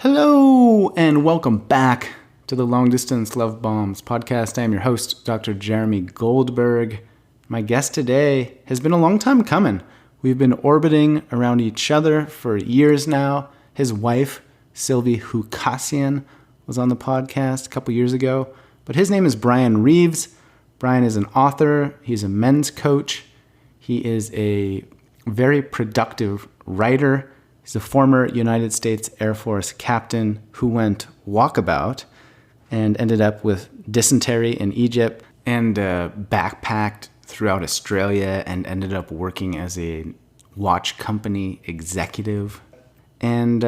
Hello, and welcome back to the Long Distance Love Bombs podcast. I am your host, Dr. Jeremy Goldberg. My guest today has been a long time coming. We've been orbiting around each other for years now. His wife, Sylvie Hukassian, was on the podcast a couple years ago. But his name is Bryan Reeves. Bryan is an author. He's a men's coach. He is a very productive writer. He's a former United States Air Force captain who went walkabout and ended up with dysentery in Egypt and backpacked throughout Australia and ended up working as a watch company executive and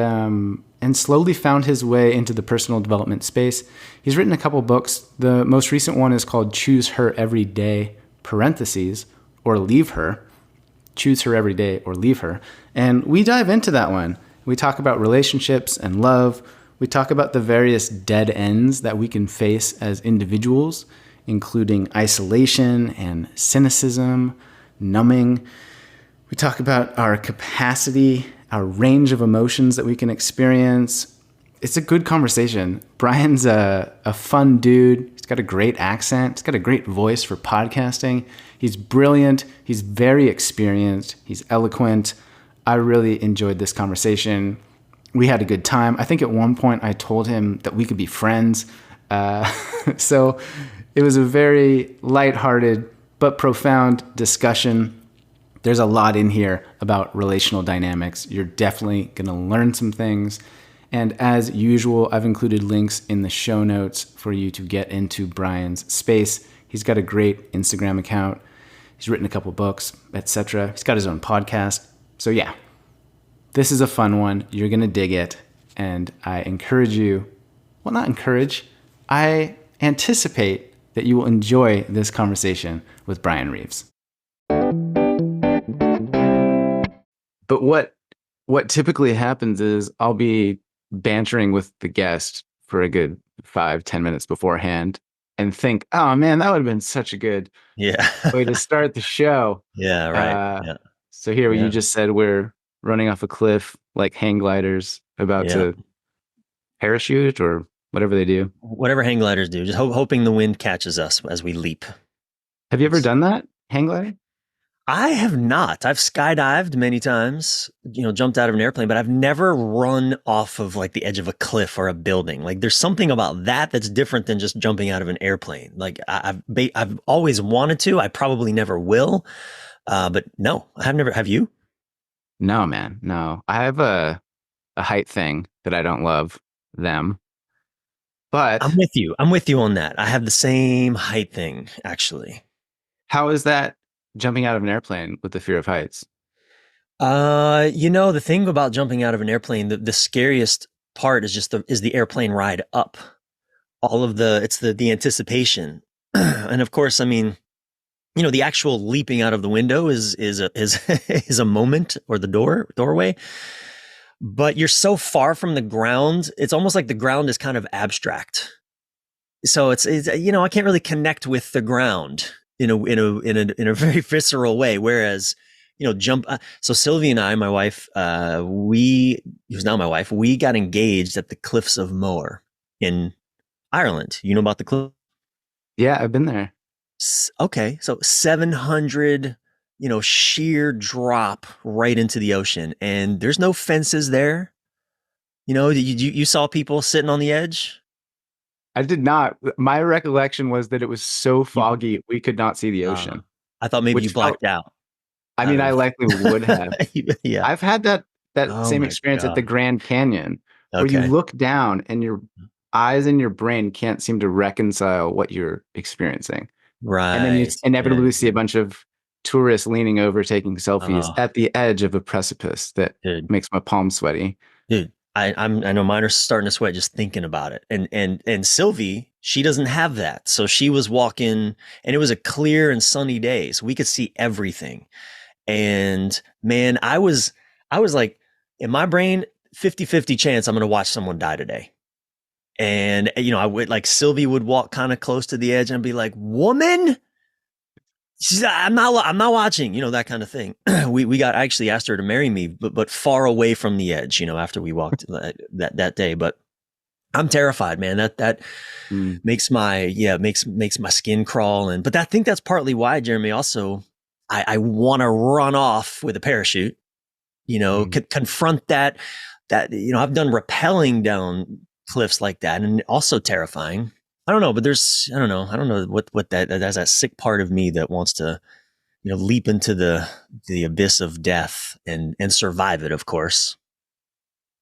slowly found his way into the personal development space. He's written a couple books. The most recent one is called Choose Her Every Day, parentheses, or Leave Her. Choose Her Every Day or Leave Her. And we dive into that one. We talk about relationships and love. We talk about the various dead ends that we can face as individuals, including isolation and cynicism, numbing. We talk about our capacity, our range of emotions that we can experience. It's a good conversation. Bryan's a fun dude. He's got a great accent. He's got a great voice for podcasting. He's brilliant. He's very experienced. He's eloquent. I really enjoyed this conversation. We had a good time. I think at one point I told him that we could be friends. So it was a very lighthearted but profound discussion. There's a lot in here about relational dynamics. You're definitely going to learn some things. And as usual, I've included links in the show notes for you to get into Bryan's space. He's got a great Instagram account. He's written a couple books, etc. He's got his own podcast. So yeah, this is a fun one. You're going to dig it. And I encourage you, well, not encourage, I anticipate that you will enjoy this conversation with Bryan Reeves. But what typically happens is I'll be bantering with the guest for a good 5-10 minutes beforehand and think, oh man, that would have been such a good way to start the show. Yeah, right. Yeah. So here you just said we're running off a cliff like hang gliders about to parachute or whatever they do. Whatever hang gliders do, just hoping the wind catches us as we leap. Have you ever done that, hang gliding? I have not. I've skydived many times, jumped out of an airplane, but I've never run off of like the edge of a cliff or a building. Like there's something about that that's different than just jumping out of an airplane. Like I've always wanted to. I probably never will. But no, I've never. Have you? No, man. No. I have a height thing that I don't love them. But I'm with you. I'm with you on that. I have the same height thing, actually. How is that jumping out of an airplane with the fear of heights? The thing about jumping out of an airplane, the scariest part is just the airplane ride up. It's the anticipation. And of course, I mean, the actual leaping out of the window is a moment, or the doorway. But you're so far from the ground, it's almost like the ground is kind of abstract. So it's I can't really connect with the ground in a very visceral way. Whereas, jump. So Sylvie and I, my wife, who's now my wife, we got engaged at the Cliffs of Moher in Ireland. You know about the cliff? Yeah, I've been there. Okay, so 700, sheer drop right into the ocean, and there's no fences there. You saw people sitting on the edge? I did not. My recollection was that it was so foggy we could not see the ocean. I thought maybe you blacked out. I mean, I likely would have. Yeah, I've had that same experience at the Grand Canyon, where you look down and your eyes and your brain can't seem to reconcile what you're experiencing. Right. And then you inevitably see a bunch of tourists leaning over, taking selfies at the edge of a precipice that makes my palms sweaty. Dude, I know mine are starting to sweat just thinking about it. And Sylvie, she doesn't have that. So she was walking, and it was a clear and sunny day, so we could see everything. And man, I was like, in my brain, 50-50 chance I'm going to watch someone die today. And, I would, like, Sylvie would walk kind of close to the edge and be like, woman, She's, I'm not watching, that kind of thing. I actually asked her to marry me, but far away from the edge, after we walked that day. But I'm terrified, man. That Mm, makes my skin crawl. But I think that's partly why, Jeremy, also, I want to run off with a parachute, mm. confront that, I've done rappelling down cliffs like that, and also terrifying. I don't know, but I don't know what that's that sick part of me that wants to, leap into the abyss of death and survive it, of course.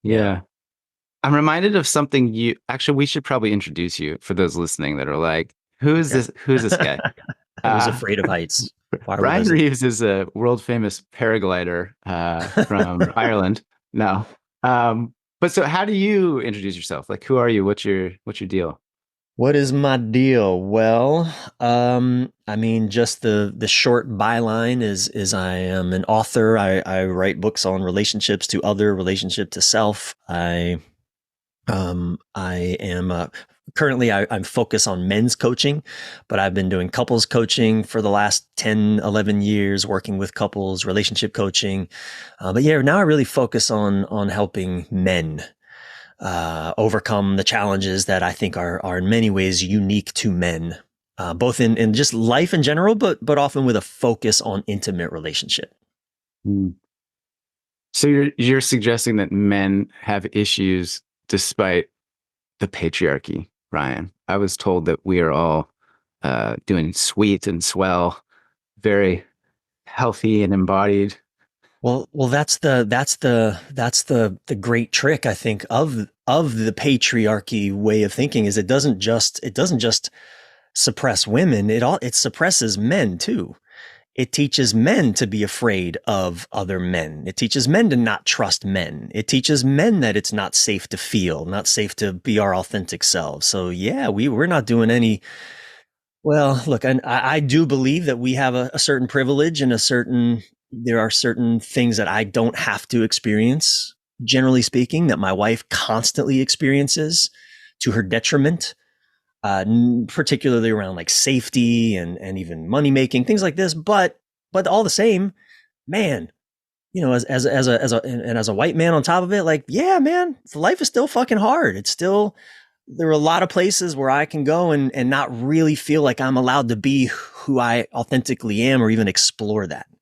Yeah. Yeah. I'm reminded of something you actually we should probably introduce you for those listening that are like, who is Okay. this? Who's this guy? Who's Uh, afraid of heights? Why would Bryan listen? Reeves is a world famous paraglider from Ireland. No. But so how do you introduce yourself? Like who are you? What's your deal? What is my deal? Well, I mean, just the short byline is I am an author. I write books on relationships to other, relationship to self. I am currently I'm focused on men's coaching, but I've been doing couples coaching for the last 10, 11 years, working with couples, relationship coaching. But yeah, now I really focus on helping men overcome the challenges that I think are in many ways unique to men, both in just life in general, but often with a focus on intimate relationship. Hmm. So you're suggesting that men have issues despite the patriarchy, Ryan. I was told that we are all doing sweet and swell, very healthy and embodied. Well, that's the great trick, I think, of the patriarchy way of thinking, is it doesn't just suppress women, it suppresses men too. It teaches men to be afraid of other men. It teaches men to not trust men. It teaches men that it's not safe to feel, not safe to be our authentic selves. So yeah, we're not doing any. Well, look, and I do believe that we have a certain privilege and there are certain things that I don't have to experience, generally speaking, that my wife constantly experiences to her detriment, particularly around like safety and even money making, things like this. But all the same, man, as a white man on top of it, like, yeah, man, life is still fucking hard. There are a lot of places where I can go and not really feel like I'm allowed to be who I authentically am or even explore that. Mm,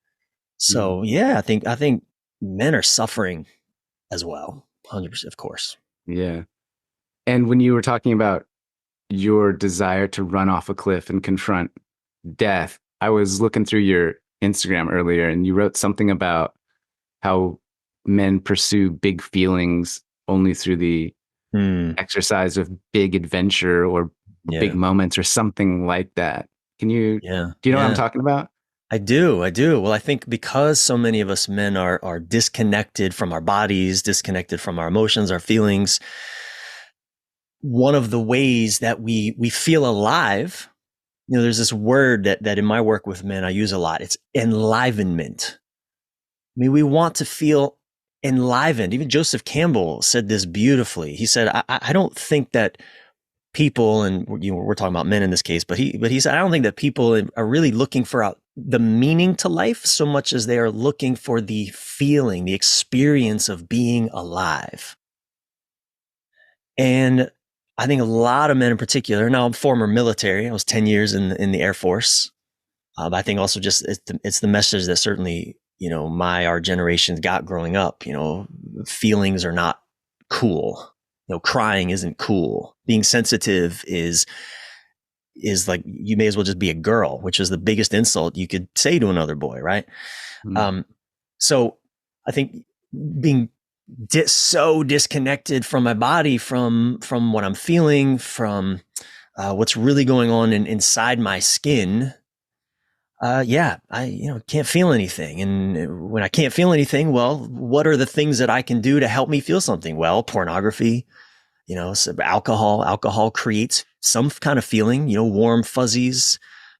So yeah, I think men are suffering as well. 100%, of course. yeah. And when you were talking about your desire to run off a cliff and confront death, I was looking through your Instagram earlier and you wrote something about how men pursue big feelings only through the Mm, exercise of big adventure or big yeah. moments or something like that. Yeah. Do you know what I'm Yeah. talking about? I do. I do. Well, I think because so many of us men are disconnected from our bodies, disconnected from our emotions, our feelings, one of the ways that we feel alive, there's this word that in my work with men I use a lot. It's enlivenment. I mean, we want to feel enlivened. Even Joseph Campbell said this beautifully. He said, I don't think that people, and we're talking about men in this case, but he said, I don't think that people are really looking for the meaning to life so much as they are looking for the feeling, the experience of being alive. And I think a lot of men in particular, now I'm former military, I was 10 years in the Air Force. But I think also just it's the message that certainly, our generations got growing up, feelings are not cool. Crying isn't cool. Being sensitive is like, you may as well just be a girl, which is the biggest insult you could say to another boy, right? Mm, Um, so I think being so disconnected from my body, from what I'm feeling, from what's really going on inside my skin. Yeah, I can't feel anything, and when I can't feel anything, well, what are the things that I can do to help me feel something? Well, pornography, so alcohol creates some kind of feeling, warm fuzzies,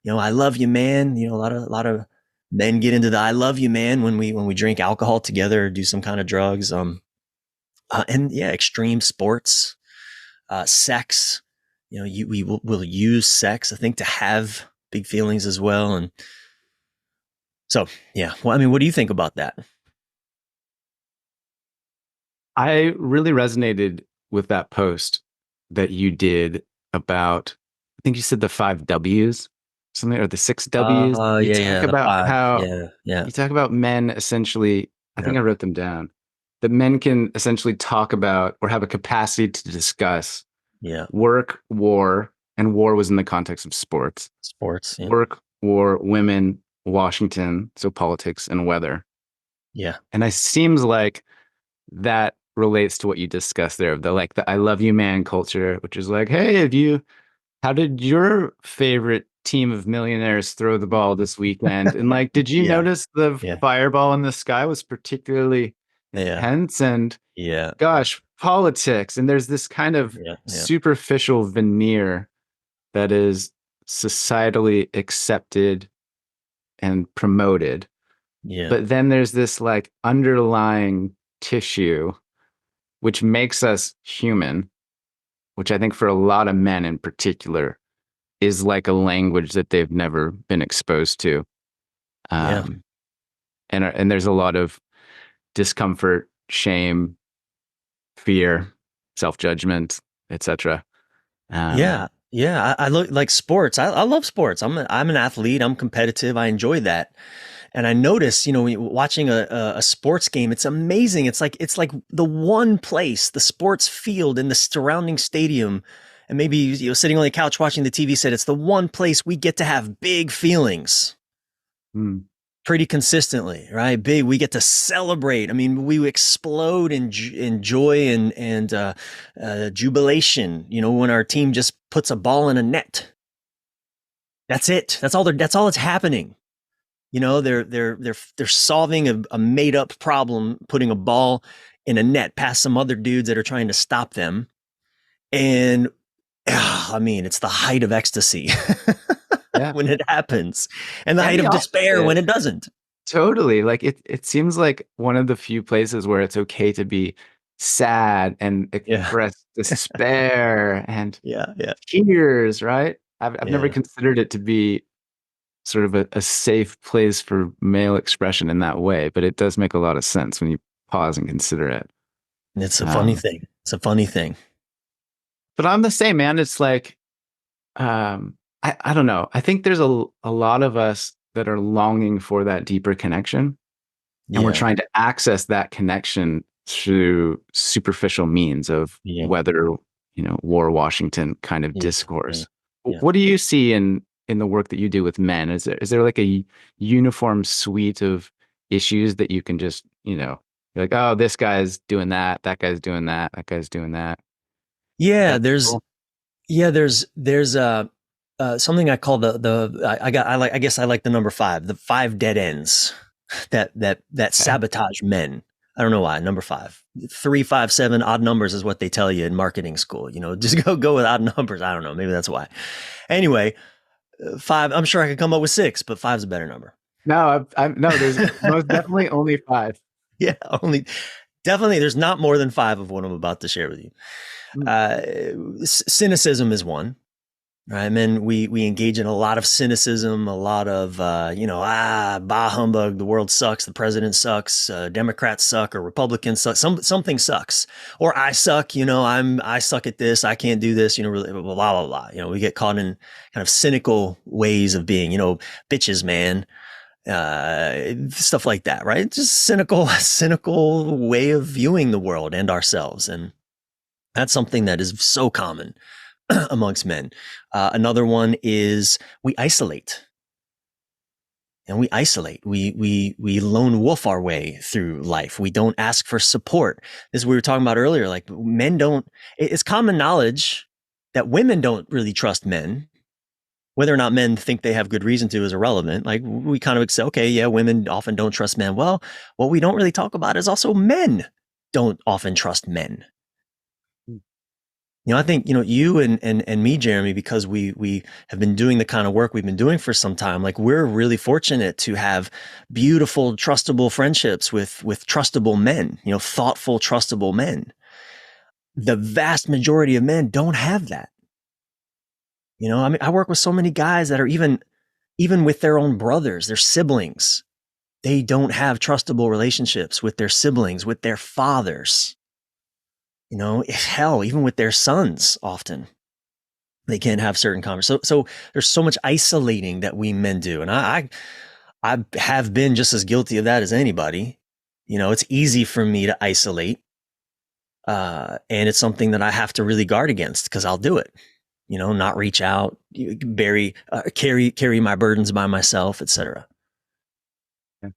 I love you, man. A lot of men get into the I love you, man, when we drink alcohol together or do some kind of drugs. And yeah, extreme sports, sex, we will use sex, I think, to have big feelings as well. And So yeah, well, I mean, what do you think about that? I really resonated with that post that you did about, I think you said the five W's, something, or the six W's. You Yeah, talk the about five. how Yeah, you talk about men essentially, I yeah, think I wrote them down, that men can essentially talk about or have a capacity to discuss yeah. work, war, and war was in the context of sports, Sports. Yeah, work, war, women, Washington, so politics and weather. yeah, And it seems like that relates to what you discussed there, the like the I love you man culture, which is like, hey, have you how did your favorite team of millionaires throw the ball this weekend? And like, did you yeah, notice the yeah, fireball in the sky was particularly yeah, intense? And yeah, gosh, politics. And there's this kind of yeah, yeah, superficial veneer that is societally accepted and promoted. yeah, But then there's this like underlying tissue which makes us human, which I think for a lot of men in particular is like a language that they've never been exposed to. yeah. Um, and there's a lot of discomfort, shame, fear, self-judgment, etc. Um, Yeah, yeah. I look like sports. I love sports. I'm an athlete. I'm competitive. I enjoy that. And I notice, when you're watching a sports game, it's amazing. It's like the one place, the sports field in the surrounding stadium, and maybe sitting on the couch watching the TV set, it's the one place we get to have big feelings hmm, pretty consistently, right? Big, we get to celebrate. I mean, we explode in joy and jubilation. When our team just puts a ball in a net. That's it. That's all that's happening. They're solving a made up problem, putting a ball in a net past some other dudes that are trying to stop them. And I mean, it's the height of ecstasy yeah. when it happens, and the And height the of despair when opposite. it doesn't. Totally. Like it seems like one of the few places where it's okay to be sad and Yeah, express despair and yeah, yeah, tears, right? I've never yeah. considered it to be sort of a safe place for male expression in that way, but it does make a lot of sense when you pause and consider it. It's a funny Um, thing. It's a funny thing. but I'm the same, man. It's like, I don't know. I think there's a lot of us that are longing for that deeper connection, and we're Yeah, trying to access that connection through superficial means of yeah, whether, war Washington kind of yeah, yeah, discourse. yeah. What do you see in the work that you do with men? Is there like a uniform suite of issues that you can just, you're like, oh, this guy's doing that guy's doing that guy's doing that. Yeah, That's there's cool. yeah, there's something I call I guess I like the number five, the five dead ends that Okay. sabotage men. I don't know why. Number five, 3, 5, 7, odd numbers is what they tell you in marketing school. Just go with odd numbers. I don't know. Maybe that's why. Anyway, five. I'm sure I could come up with six, but five's a better number. No, no, there's most definitely only five. Yeah, only definitely. There's not more than five of what I'm about to share with you. Mm. Uh, Cynicism is one. Right, men, we engage in a lot of cynicism, a lot of bah humbug. The world sucks. The president sucks. Democrats suck, or Republicans suck. Something sucks, or I suck. I suck at this. I can't do this. Really, blah blah blah. We get caught in kind of cynical ways of being. Bitches, man, stuff like that. Right, just cynical way of viewing the world and ourselves, and that's something that is so common amongst men. Another one is we isolate. And we isolate. We lone wolf our way through life. We don't ask for support. This is what we were talking about earlier. Like men don't. It's common knowledge that women don't really trust men. Whether or not men think they have good reason to is irrelevant. Like we kind of say, okay, yeah, women often don't trust men. Well, what we don't really talk about is also men don't often trust men. I think, you and me, Jeremy, because we have been doing the kind of work we've been doing for some time, like we're really fortunate to have beautiful, trustable friendships with trustable men, thoughtful, trustable men. The vast majority of men don't have that. I mean, I work with so many guys that are even with their own brothers, their siblings. they don't have trustable relationships with their siblings, with their fathers. Hell, even with their sons, often they can't have certain conversations. So there's so much isolating that we men do, and I have been just as guilty of that as anybody. It's easy for me to isolate, and it's something that I have to really guard against because I'll do it. Not reach out, carry my burdens by myself, etc. Yeah.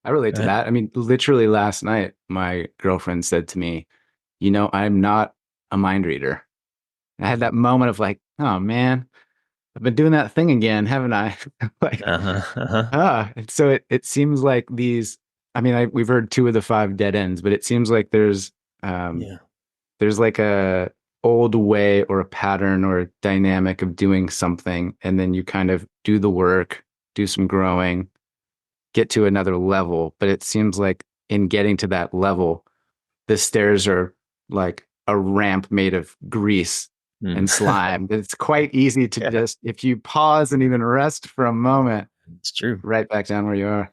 I relate to Right? that. I mean, literally last night, my girlfriend said to me, I'm not a mind reader. And I had that moment of like, oh man, I've been doing that thing again, haven't I? Like, Uh-huh. and so it seems like I mean, we've heard two of the five dead ends, but it seems like um, Yeah. there's like a old way or a pattern or a dynamic of doing something, and then you kind of do the work, do some growing, get to another level. But it seems like in getting to that level, the stairs are like a ramp made of grease Mm. and slime. It's quite easy to Yeah, just, if you pause and even rest for a moment, it's true. right back down where you are.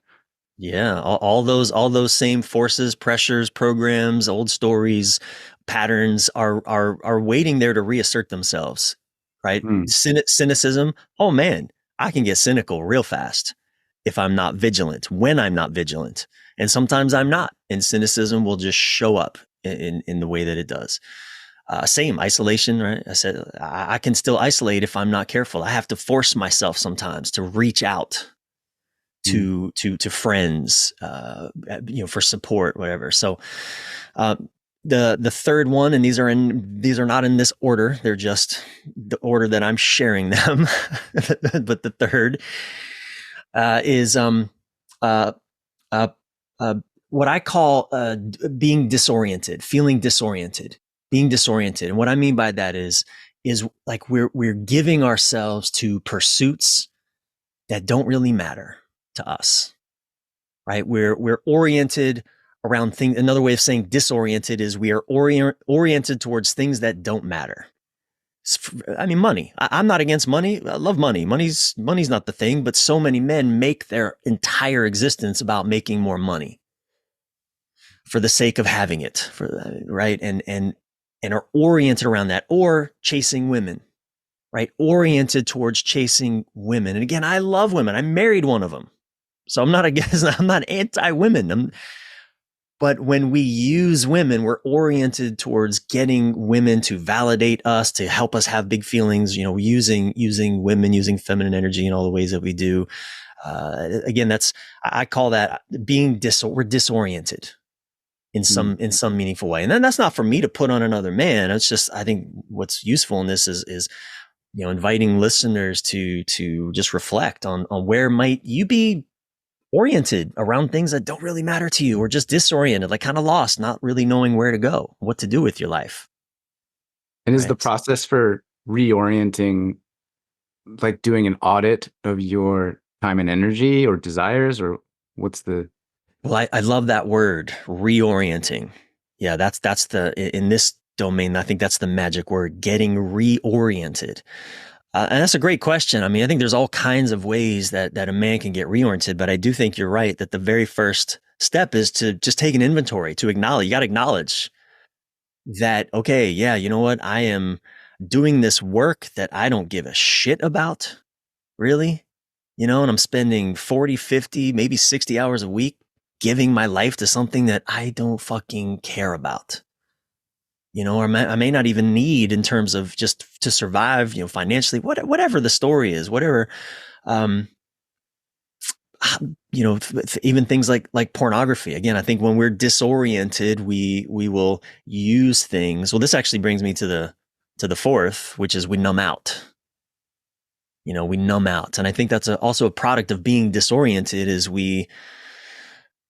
Yeah, all those same forces, pressures, programs, old stories, patterns are waiting there to reassert themselves, right? Hmm. Cynicism. Oh man, I can get cynical real fast if I'm not vigilant. When I'm not vigilant, and sometimes I'm not, and cynicism will just show up in the way that it does. Same isolation, right? I said I can still isolate if I'm not careful. I have to force myself sometimes to reach out Hmm. to friends, for support, whatever. So uh, the third one, and these are not in this order. They're just the order that I'm sharing them. But the third is uh, uh, uh, what I call being disoriented, feeling disoriented, being disoriented. And what I mean by that is like we're giving ourselves to pursuits that don't really matter to us, right? We're oriented around things. Another way of saying disoriented is we are oriented towards things that don't matter. I mean, money. I'm not against money. I love money. Money's not the thing, but so many men make their entire existence about making more money for the sake of having it, right? And are oriented around that, or chasing women, right? Oriented towards chasing women. And again, I love women. I married one of them. So I'm not against, I'm not anti women. But when we use women, we're oriented towards getting women to validate us, to help us have big feelings, using women, using feminine energy in all the ways that we do. Again, I call that being we're disoriented in Hmm. some meaningful way. And then that's not for me to put on another man. It's just, I think what's useful in this is inviting listeners to just reflect on where might you be oriented around things that don't really matter to you, or just disoriented, like kind of lost, not really knowing where to go, what to do with your life. And is the Right. process for reorienting like doing an audit of your time and energy or desires, or what's the? Well, I love that word, reorienting. Yeah, that's in this domain, I think that's the magic word, getting reoriented. And that's a great question. I mean, I think there's all kinds of ways that a man can get reoriented, but I do think you're right that the very first step is to just take an inventory, to acknowledge. You got to acknowledge that, okay, yeah, you know what? I am doing this work that I don't give a shit about, really, and I'm spending 40, 50, maybe 60 hours a week giving my life to something that I don't fucking care about, or I may not even need in terms of just to survive, financially, whatever the story is, whatever, um, even things like pornography. Again, I think when we're disoriented, we will use things. Well, this actually brings me to the fourth, which is we numb out. We numb out, and I think that's also a product of being disoriented. Is when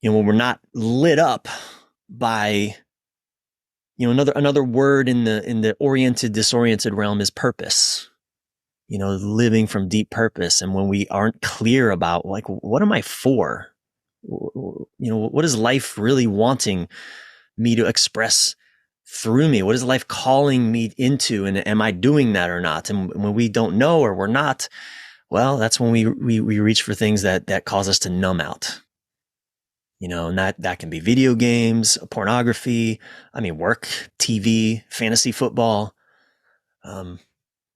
we're not lit up by, another word in the oriented disoriented realm is purpose. Living from deep purpose. And when we aren't clear about, like, what am I for? What is life really wanting me to express through me? What is life calling me into? And am I doing that or not? And when we don't know, or we're not, well, that's when we reach for things that cause us to numb out. And that can be video games, pornography, I mean, work, TV, fantasy football, um,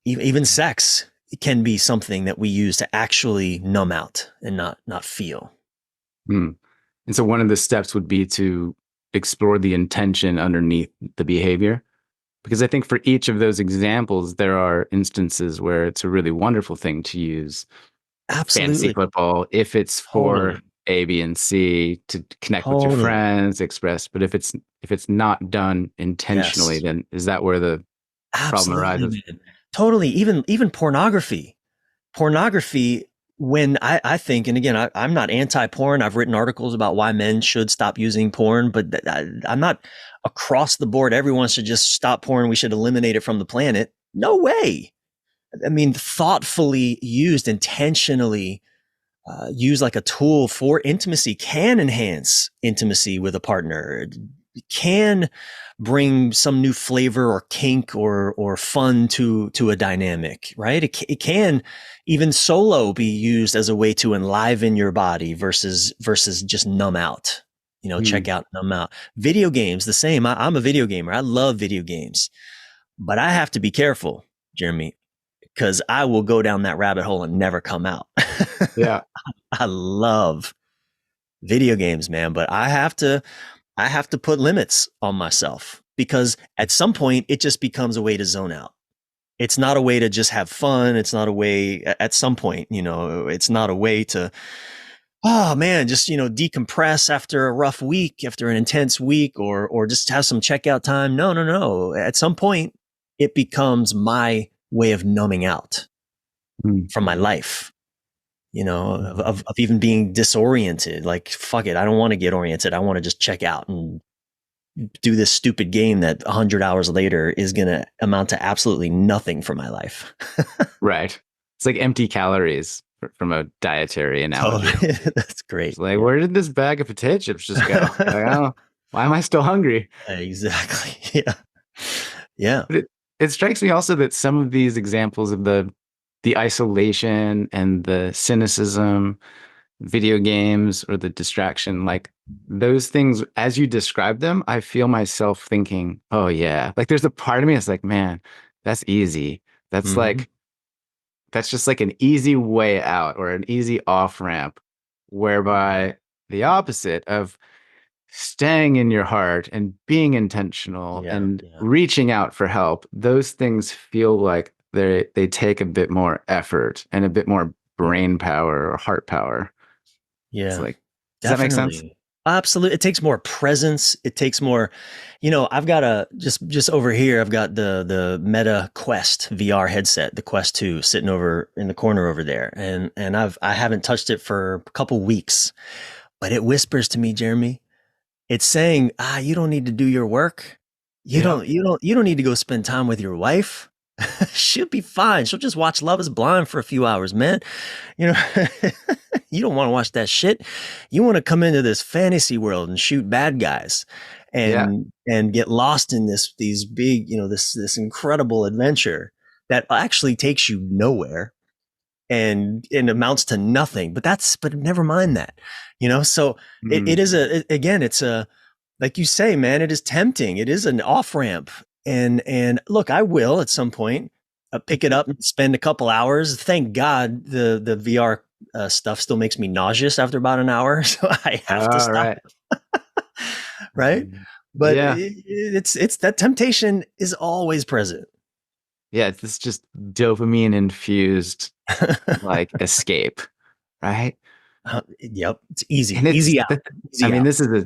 even sex can be something that we use to actually numb out and not feel. Hmm. And so one of the steps would be to explore the intention underneath the behavior. Because I think for each of those examples, there are instances where it's a really wonderful thing to use fantasy Absolutely. football if it's for Totally. A, B, and C to connect with your Totally. friends, express. But if it's not done intentionally, Yes. then is that where the problem Absolutely, arises? man. Totally. Even pornography. Pornography, when I think, and again, I'm not anti-porn. I've written articles about why men should stop using porn, but I'm not across the board. Everyone should just stop porn. We should eliminate it from the planet. No way. I mean, thoughtfully used, intentionally used like a tool for intimacy can enhance intimacy with a partner, can bring some new flavor or kink or fun to a dynamic, right? It can even solo be used as a way to enliven your body versus just numb out. Hmm. Check out, numb out. Video games, the same. I'm a video gamer. I love video games, but I have to be careful, Jeremy, because I will go down that rabbit hole and never come out. Yeah. I love video games, man, but I have to put limits on myself because at some point it just becomes a way to zone out. It's not a way to just have fun. It's not a way at some point, it's not a way to, oh man, just, decompress after a rough week, after an intense week, or just have some checkout time. No, no, no. At some point it becomes my way of numbing out Hmm. from my life, of even being disoriented. Like, fuck it. I don't want to get oriented. I want to just check out and do this stupid game that 100 hours later is going to amount to absolutely nothing for my life. Right. It's like empty calories from a dietary Totally. analogy. That's It's great. like, Yeah. where did this bag of potato chips just go? Like, oh, why am I still hungry? Exactly. Yeah. Yeah. But it strikes me also that some of these examples of the isolation and the cynicism, video games or the distraction, like those things, as you describe them, I feel myself thinking, oh yeah. Like there's a part of me that's like, man, that's easy. That's Hmm. like that's just like an easy way out or an easy off ramp, whereby the opposite of staying in your heart and being intentional Yeah. and Yeah. reaching out for help, those things feel like they take a bit more effort and a bit more Yeah. brain power or heart power. It's Yeah. like, does that make sense? Definitely. Absolutely. It takes more presence. It takes more, I've got just over here, I've got the Meta Quest VR headset, the Quest 2 sitting over in the corner over there. And I haven't touched it for a couple weeks, but it whispers to me, Jeremy, it's saying, you don't need to do your work. You Yeah. don't you don't you don't need to go spend time with your wife. She'll be fine. She'll just watch Love is Blind for a few hours, man. You know, you don't want to watch that shit. You want to come into this fantasy world and shoot bad guys Yeah. and get lost in these big, this incredible adventure that actually takes you nowhere and amounts to nothing. But never mind that. So it Mm. is again, it's a, like you say, man, it is tempting. It is an off ramp. And look, I will at some point pick it up and spend a couple hours. Thank God the VR stuff still makes me nauseous after about an hour, so I have to All stop. right. Right, but Yeah. it's that temptation is always present. Yeah. It's this just dopamine infused like escape, right? Yep, it's And easy out, I easy mean, out. this is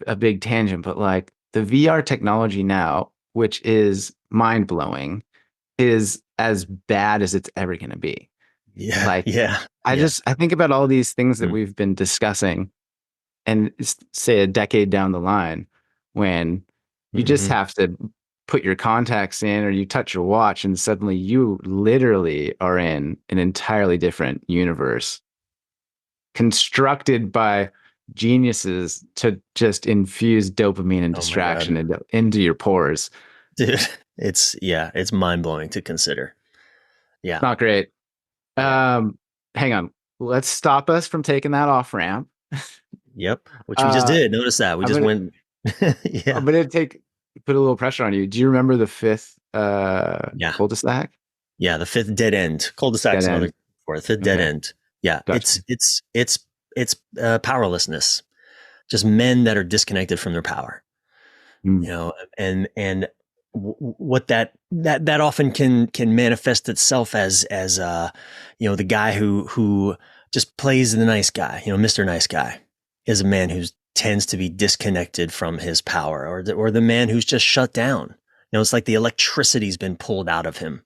a big tangent, but like the VR technology now, which is mind blowing, is as bad as it's ever going to be. Yeah, Like, yeah, yeah. I think about all these things that Mm, we've been discussing, and say a decade down the line, when you just mhm. have to put your contacts in or you touch your watch, and suddenly you literally are in an entirely different universe constructed by geniuses to just infuse dopamine and Oh my god, distraction into your pores. dude, it's mind blowing to consider. Yeah, Not great. yeah. Hang on. Let's stop us from taking that off ramp. Yep. Which we just Uh, did. Notice that we I'm just gonna went. I'm Yeah. gonna put a little pressure on you. Do you remember the fifth Yeah. cul-de-sac? Yeah. The fifth dead end. Dead Cul-de-sac's another end. for it. Fifth dead Okay, end. Yeah. gotcha. It's powerlessness. Just men that are disconnected from their power. Mm, And what that often can manifest itself as the guy who just plays the nice guy, Mr. Nice Guy, is a man who tends to be disconnected from his power, or the man who's just shut down. It's like the electricity's been pulled out of him.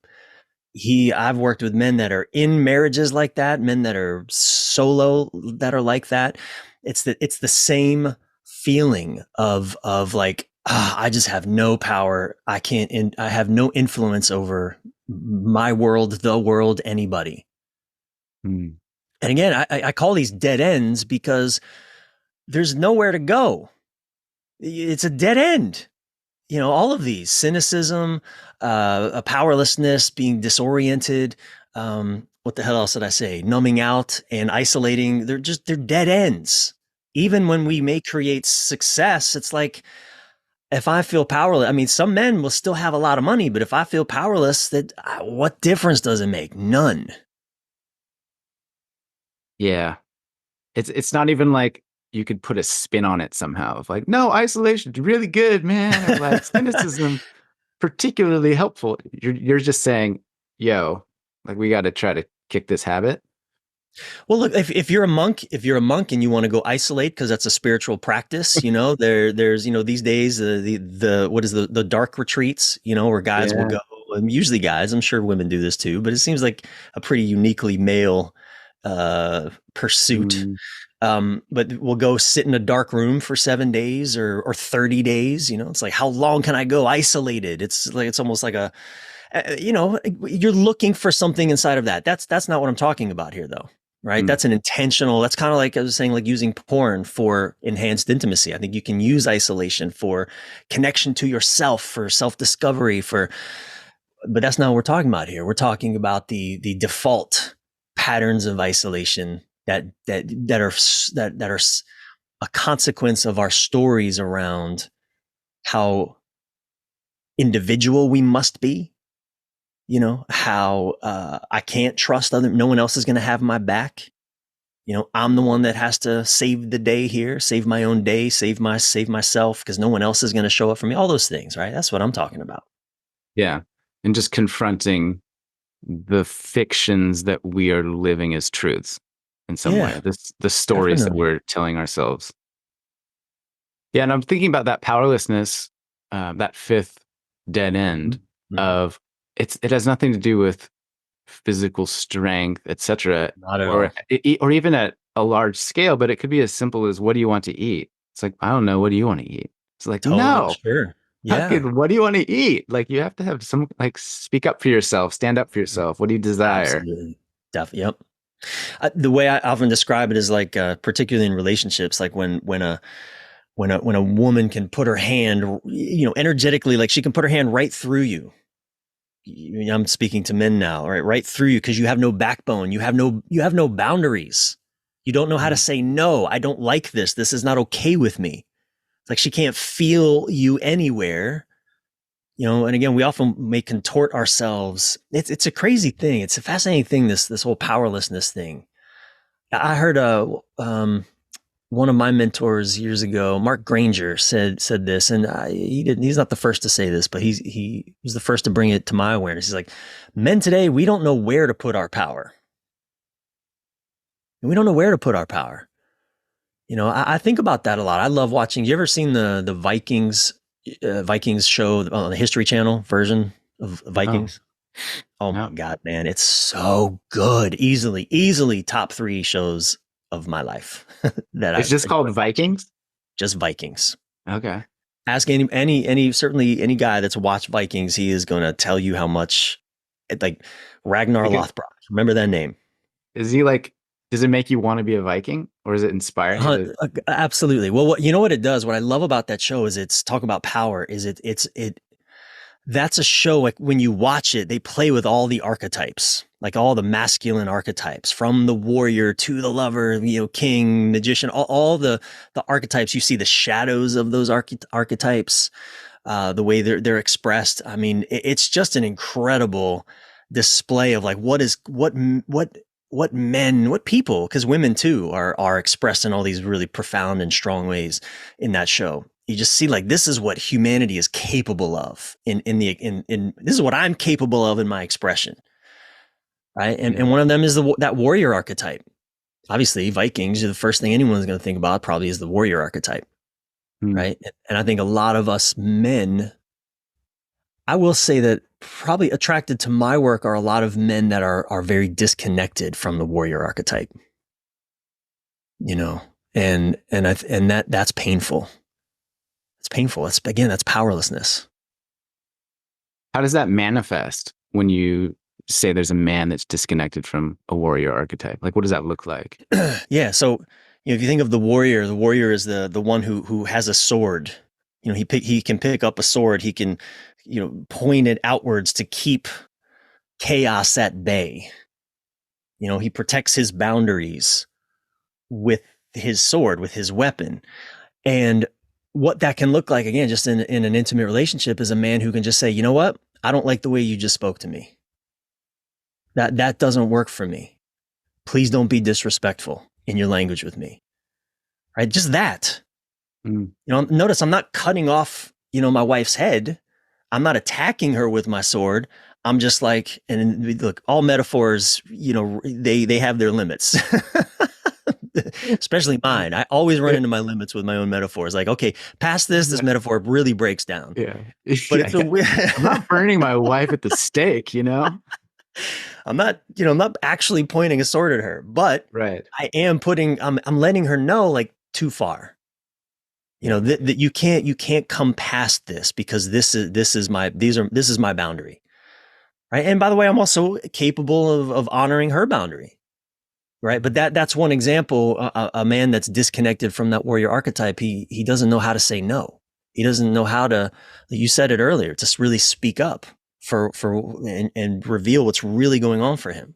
I've worked with men that are in marriages like that, men that are solo that are like that. It's the same feeling of like, I just have no power. I have no influence over my world, the world, anybody. mm. And again, I call these dead ends because there's nowhere to go. It's a dead end. All of these cynicism, a powerlessness, being disoriented. What the hell else did I say? Numbing out and isolating. They're dead ends. Even when we may create success, it's like, if I feel powerless, I mean, some men will still have a lot of money, but if I feel powerless, that what difference does it make? None. Yeah. It's not even like you could put a spin on it somehow of like, no, isolation's really good, man, or like cynicism particularly helpful. You're just saying, yo, like we got to try to kick this habit. Well, look, if you're a monk and you want to go isolate because that's a spiritual practice, there's these days the what is the dark retreats, where guys will Yeah. go, and usually guys, I'm sure women do this too, but it seems like a pretty uniquely male pursuit. Mm, But we'll go sit in a dark room for 7 days or 30 days. It's like, how long can I go isolated? It's almost like you're looking for something inside of that. That's not what I'm talking about here, though. Right? mm, That's an intentional. That's kind of like I was saying, like using porn for enhanced intimacy. I think you can use isolation for connection to yourself, for self discovery, but that's not what we're talking about here. We're talking about the default patterns of isolation that are a consequence of our stories around how individual we must be. How I can't trust no one else is going to have my back. I'm the one that has to save the day here, save my own day, save myself, because no one else is going to show up for me. All those things, right? That's what I'm talking about. yeah. And just confronting the fictions that we are living as truths in some Yeah, way. The stories that definitely. we're telling ourselves. Yeah, and I'm thinking about that powerlessness, that fifth dead end Mm-hmm. of it has nothing to do with physical strength, etc., Not at or all. or even at a large scale, but it could be as simple as what do you want to eat? It's like, I don't know, what do you want to eat? It's like, Totally no. sure. How Yeah, could what do you want to eat? Like you have to have some like speak up for yourself, stand up for yourself. What do you desire? absolutely. Yep. The way I often describe it is like, particularly in relationships, like when a woman can put her hand, energetically, like she can put her hand right through you. I'm speaking to men now, right through you, because you have no backbone, you have no boundaries. You don't know how to Mm. say no. I don't like this. This is not okay with me. It's like she can't feel you anywhere. And again, we often may contort ourselves. It's a crazy thing. It's a fascinating thing. This whole powerlessness thing. I heard one of my mentors years ago, Mark Granger, said this, and he's not the first to say this, but he was the first to bring it to my awareness. He's like, men today, we don't know where to put our power. And we don't know where to put our power. I think about that a lot. I love watching. You ever seen the Vikings show on the History Channel version of Oh, Vikings? Oh my no. God, man, it's so good. Easily top three shows of my life that It's I've just called enjoyed watching. Vikings? Just Vikings. Okay. Ask any certainly any guy that's watched Vikings, he is going to tell you how much, like, Ragnar Like Lothbrok. Remember that name? is he like does it make you want to be a Viking or does it inspire you to Absolutely. Well, what it does, what I love about that show is it's talk about power. Is it that's a show like when you watch it, they play with all the archetypes, like all the masculine archetypes, from the warrior to the lover, king, magician, all the archetypes. You see the shadows of those archetypes, the way they're expressed. I mean, it's just an incredible display of like what men, what people, because women too are expressed in all these really profound and strong ways in that show. You just see like this is what humanity is capable of in this is what I'm capable of in my expression, right? And Yeah. one of them is that warrior archetype. Obviously, Vikings, the first thing anyone's going to think about probably is the warrior archetype, Hmm. right? And I think a lot of us men, I will say that probably attracted to my work are a lot of men that are very disconnected from the warrior archetype, you know, and that's painful. It's painful. That's powerlessness. How does that manifest when you say there's a man that's disconnected from a warrior archetype? Like, what does that look like? Yeah. So, if you think of the warrior is the one who has a sword. He can pick up a sword. He can, point it outwards to keep chaos at bay. He protects his boundaries with his sword, with his weapon. And what that can look like, again, just in an intimate relationship, is a man who can just say, you know what? I don't like the way you just spoke to me. That doesn't work for me. Please don't be disrespectful in your language with me. Right? Just that. Mm. Notice I'm not cutting off, my wife's head. I'm not attacking her with my sword. I'm just like, and look, all metaphors, they have their limits. Especially mine. I always run into my limits with my own metaphors. Like, okay, past this metaphor really breaks down. Yeah. But Yeah, it's a weird. I'm not burning my wife at the stake, I'm not actually pointing a sword at her, but Right. I am I'm letting her know, like, too far. Yeah. That you can't come past this, because this is my boundary. Right. And by the way, I'm also capable of honoring her boundary. Right. But that's one example. A man that's disconnected from that warrior archetype, he doesn't know how to say no. He doesn't know how to, you said it earlier, to really speak up and reveal what's really going on for him.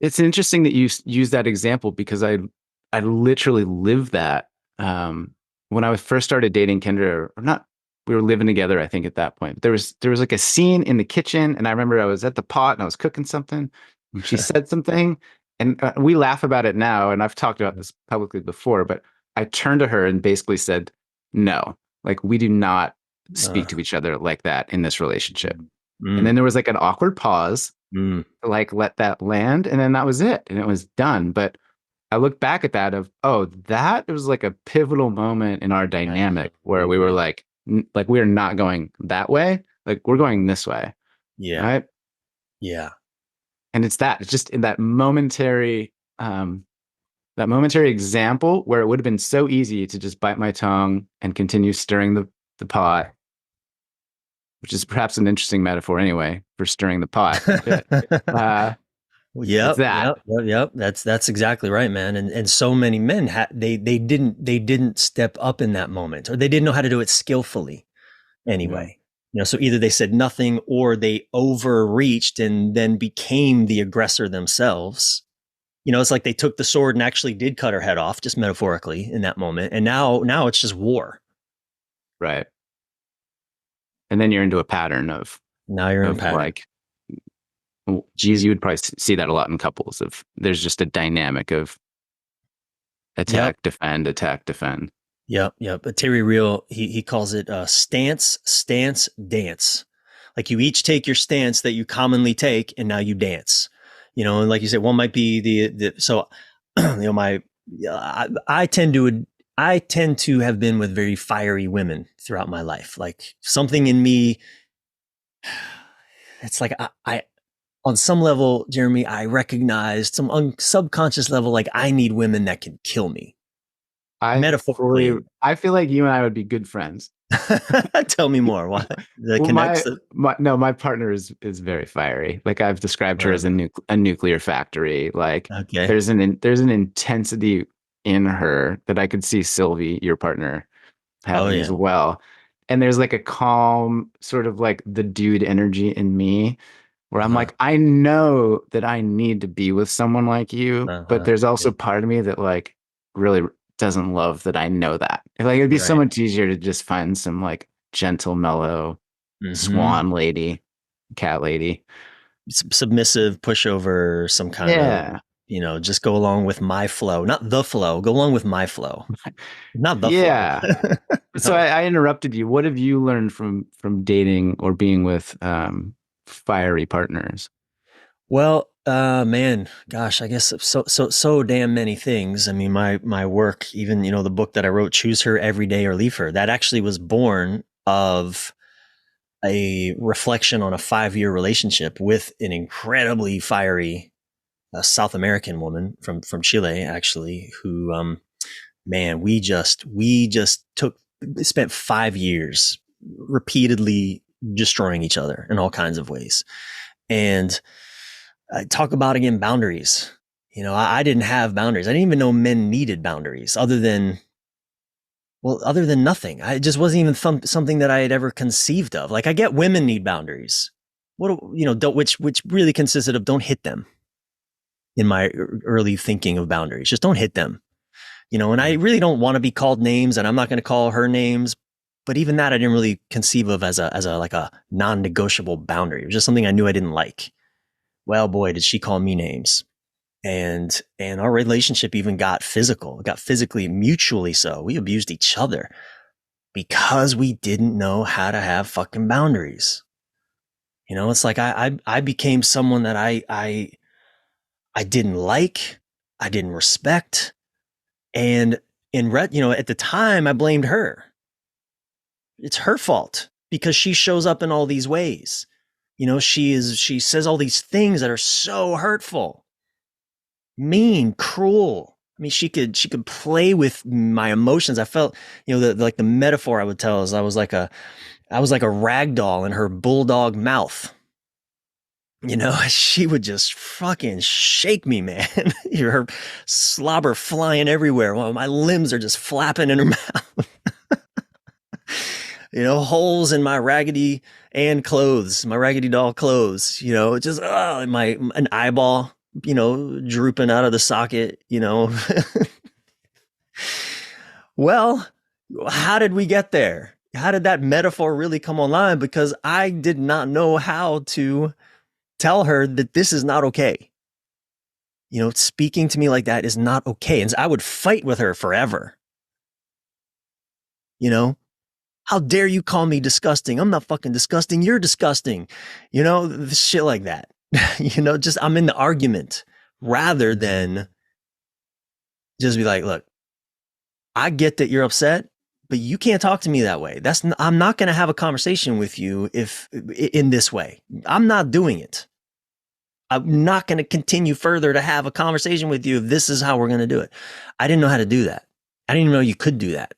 It's interesting that you use that example, because I literally lived that when I first started dating Kendra, or not. We were living together, I think, at that point. But there was like a scene in the kitchen, and I remember I was at the pot and I was cooking something, and she said something, and we laugh about it now, and I've talked about this publicly before, but I turned to her and basically said, "No, like, we do not Uh, speak to each other like that in this relationship." And mm, then there was like an awkward pause, mm, like, let that land, and then that was it, and it was done. But I look back at that of, oh, that was like a pivotal moment in our I dynamic where we were agree. like, like, we are not going that way, like, we're going this way, Yeah. right? Yeah. And it's just in that momentary example where it would have been so easy to just bite my tongue and continue stirring the pot, which is perhaps an interesting metaphor anyway for stirring the pot. uh, it's Yep, that. yep, yep, yep. That's exactly right, man. And so many men they didn't step up in that moment, or they didn't know how to do it skillfully Yeah. anyway. So either they said nothing, or they overreached and then became the aggressor themselves. It's like they took the sword and actually did cut her head off, just metaphorically, in that moment. And now it's just war. Right. And then you're into a pattern Now you're in a of pattern. like, well, Jeez. you would probably see that a lot in couples. Of there's just a dynamic of Yep. attack, defend. Yep, yep. But Terry Real, he calls it stance, stance, dance. Like, you each take your stance that you commonly take, and now you dance. And like you said, one might be the so, my I tend to have been with very fiery women throughout my life. Like, something in me, it's like I on some level, Jeremy, I recognized subconscious level, like, I need women that can kill me, metaphorically. I feel like you and I would be good friends. Tell me more. Why the Well, connects? my partner is very fiery. Like, I've described her as a nuclear factory. Like, Okay. there's an intensity in her that I could see Sylvie, your partner, Oh having as yeah. well. and there's like a calm sort of like the dude energy in me where I'm Uh-huh. like, I know that I need to be with someone like you, but Uh-huh. there's also Yeah. part of me that like really doesn't love that I know that. Like it'd be so Right. much easier to just find some like gentle, mellow Mm-hmm. swan lady, cat lady. Submissive pushover, some kind of, Yeah. just go along with my flow, not the flow. Go along with my flow, not the flow. Yeah. So No. I interrupted you. What have you learned from dating or being with fiery partners? Well, man, gosh, I guess so damn many things. I mean, my work, even the book that I wrote, "Choose Her Every Day or Leave Her," that actually was born of a reflection on a 5-year relationship with an incredibly fiery South American woman from Chile, actually, who man, we just spent 5 years repeatedly destroying each other in all kinds of ways. And talk about again boundaries. I didn't have boundaries. I didn't even know men needed boundaries, other than nothing. I it just wasn't even something that I had ever conceived of. Like I get women need boundaries. Don't, which really consisted of don't hit them. In my early thinking of boundaries, just don't hit them. And I Mm. really don't want to be called names, and I'm not going to call her names. But even that, I didn't really conceive of as a like a non-negotiable boundary. It was just something I knew I didn't like. Well, boy, did she call me names, and our relationship even got physical. It got physically, mutually so. We abused each other because we didn't know how to have fucking boundaries. It's like I became someone that I didn't like, I didn't respect, and at the time I blamed her. It's her fault because she shows up in all these ways. She says all these things that are so hurtful, mean, cruel. I mean, she could play with my emotions. I felt, like the metaphor I would tell is I was like a rag doll in her bulldog mouth. She would just fucking shake me, man. Her slobber flying everywhere while my limbs are just flapping in her mouth. Holes in my raggedy clothes, my raggedy doll clothes, just an eyeball, drooping out of the socket. Well, how did we get there? How did that metaphor really come online? Because I did not know how to tell her that this is not okay. Speaking to me like that is not okay. And I would fight with her forever. You know, how dare you call me disgusting? I'm not fucking disgusting. You're disgusting. Shit like that. Just I'm in the argument rather than just be like, look, I get that you're upset, but you can't talk to me that way. I'm not going to have a conversation with you if in this way. I'm not doing it. I'm not going to continue further to have a conversation with you if this is how we're going to do it. I didn't know how to do that. I didn't even know you could do that.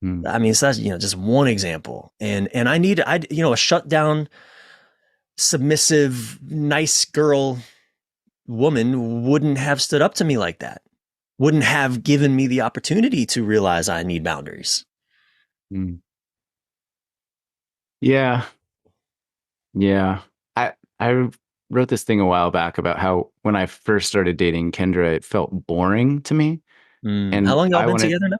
Mm. I mean, so that's just one example, and a shutdown, submissive, nice girl woman wouldn't have stood up to me like that. Wouldn't have given me the opportunity to realize I need boundaries. Mm. Yeah. Yeah. I wrote this thing a while back about how when I first started dating Kendra, it felt boring to me. How And long y'all I been wanted, together now?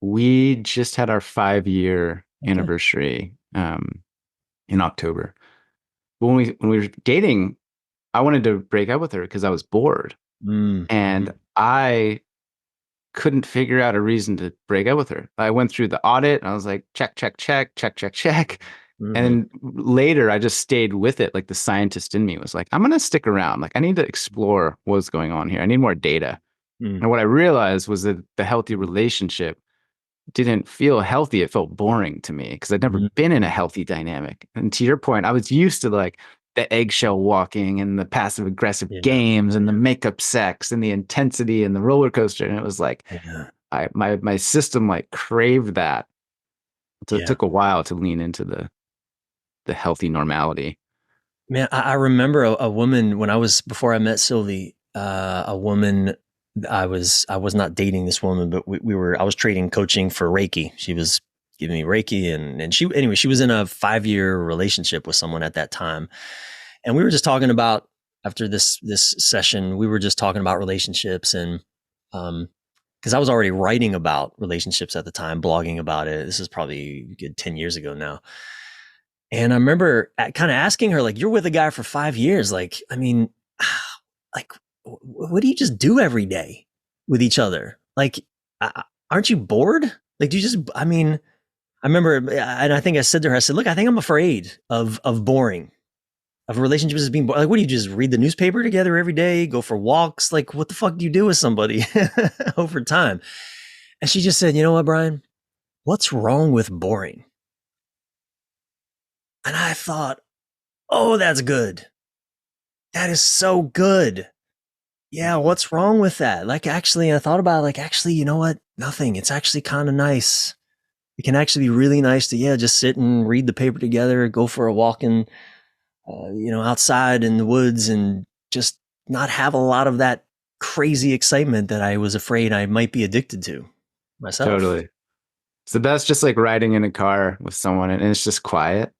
we just had our 5 year Okay. anniversary in October. But when we were dating, I wanted to break up with her because I was bored. And Mm-hmm. I couldn't figure out a reason to break up with her. I went through the audit and I was like, check, check, check, check, check, check. Mm-hmm. And later I just stayed with it. Like the scientist in me was like, I'm going to stick around. Like I need to explore what's going on here. I need more data. And what I realized was that the healthy relationship didn't feel healthy. It felt boring to me because I'd never been in a Mm-hmm. healthy dynamic. And to your point, I was used to like the eggshell walking and the passive aggressive Yeah. games and the makeup sex and the intensity and the roller coaster. And it was like, Yeah. my system like craved that. So it Yeah. took a while to lean into the healthy normality. Man, I remember a woman when before I met Sylvie, a woman. I was not dating this woman, but I was trading coaching for Reiki. She was giving me Reiki, and she was in a 5-year relationship with someone at that time, and we were just talking about after this session, we were just talking about relationships and because I was already writing about relationships at the time, blogging about it. This is probably a good 10 years ago now. And I remember kind of asking her, like, you're with a guy for 5 years. Like, I mean, like, what do you just do every day with each other? Like, aren't you bored? Like, do you just, I mean, I remember, and I think I said to her, I said, look, I think I'm afraid of boring, of relationships as being boring. Like, what do you just read the newspaper together every day, go for walks? Like, what the fuck do you do with somebody over time? And she just said, you know what, Bryan? What's wrong with boring? And I thought, oh, that's good. That is so good. Yeah, what's wrong with that? Like, actually, I thought about it, like, actually, you know what? Nothing. It's actually kind of nice. It can actually be really nice to, yeah, just sit and read the paper together, go for a walk in, outside in the woods and just not have a lot of that crazy excitement that I was afraid I might be addicted to myself. Totally. It's the best just like riding in a car with someone and it's just quiet.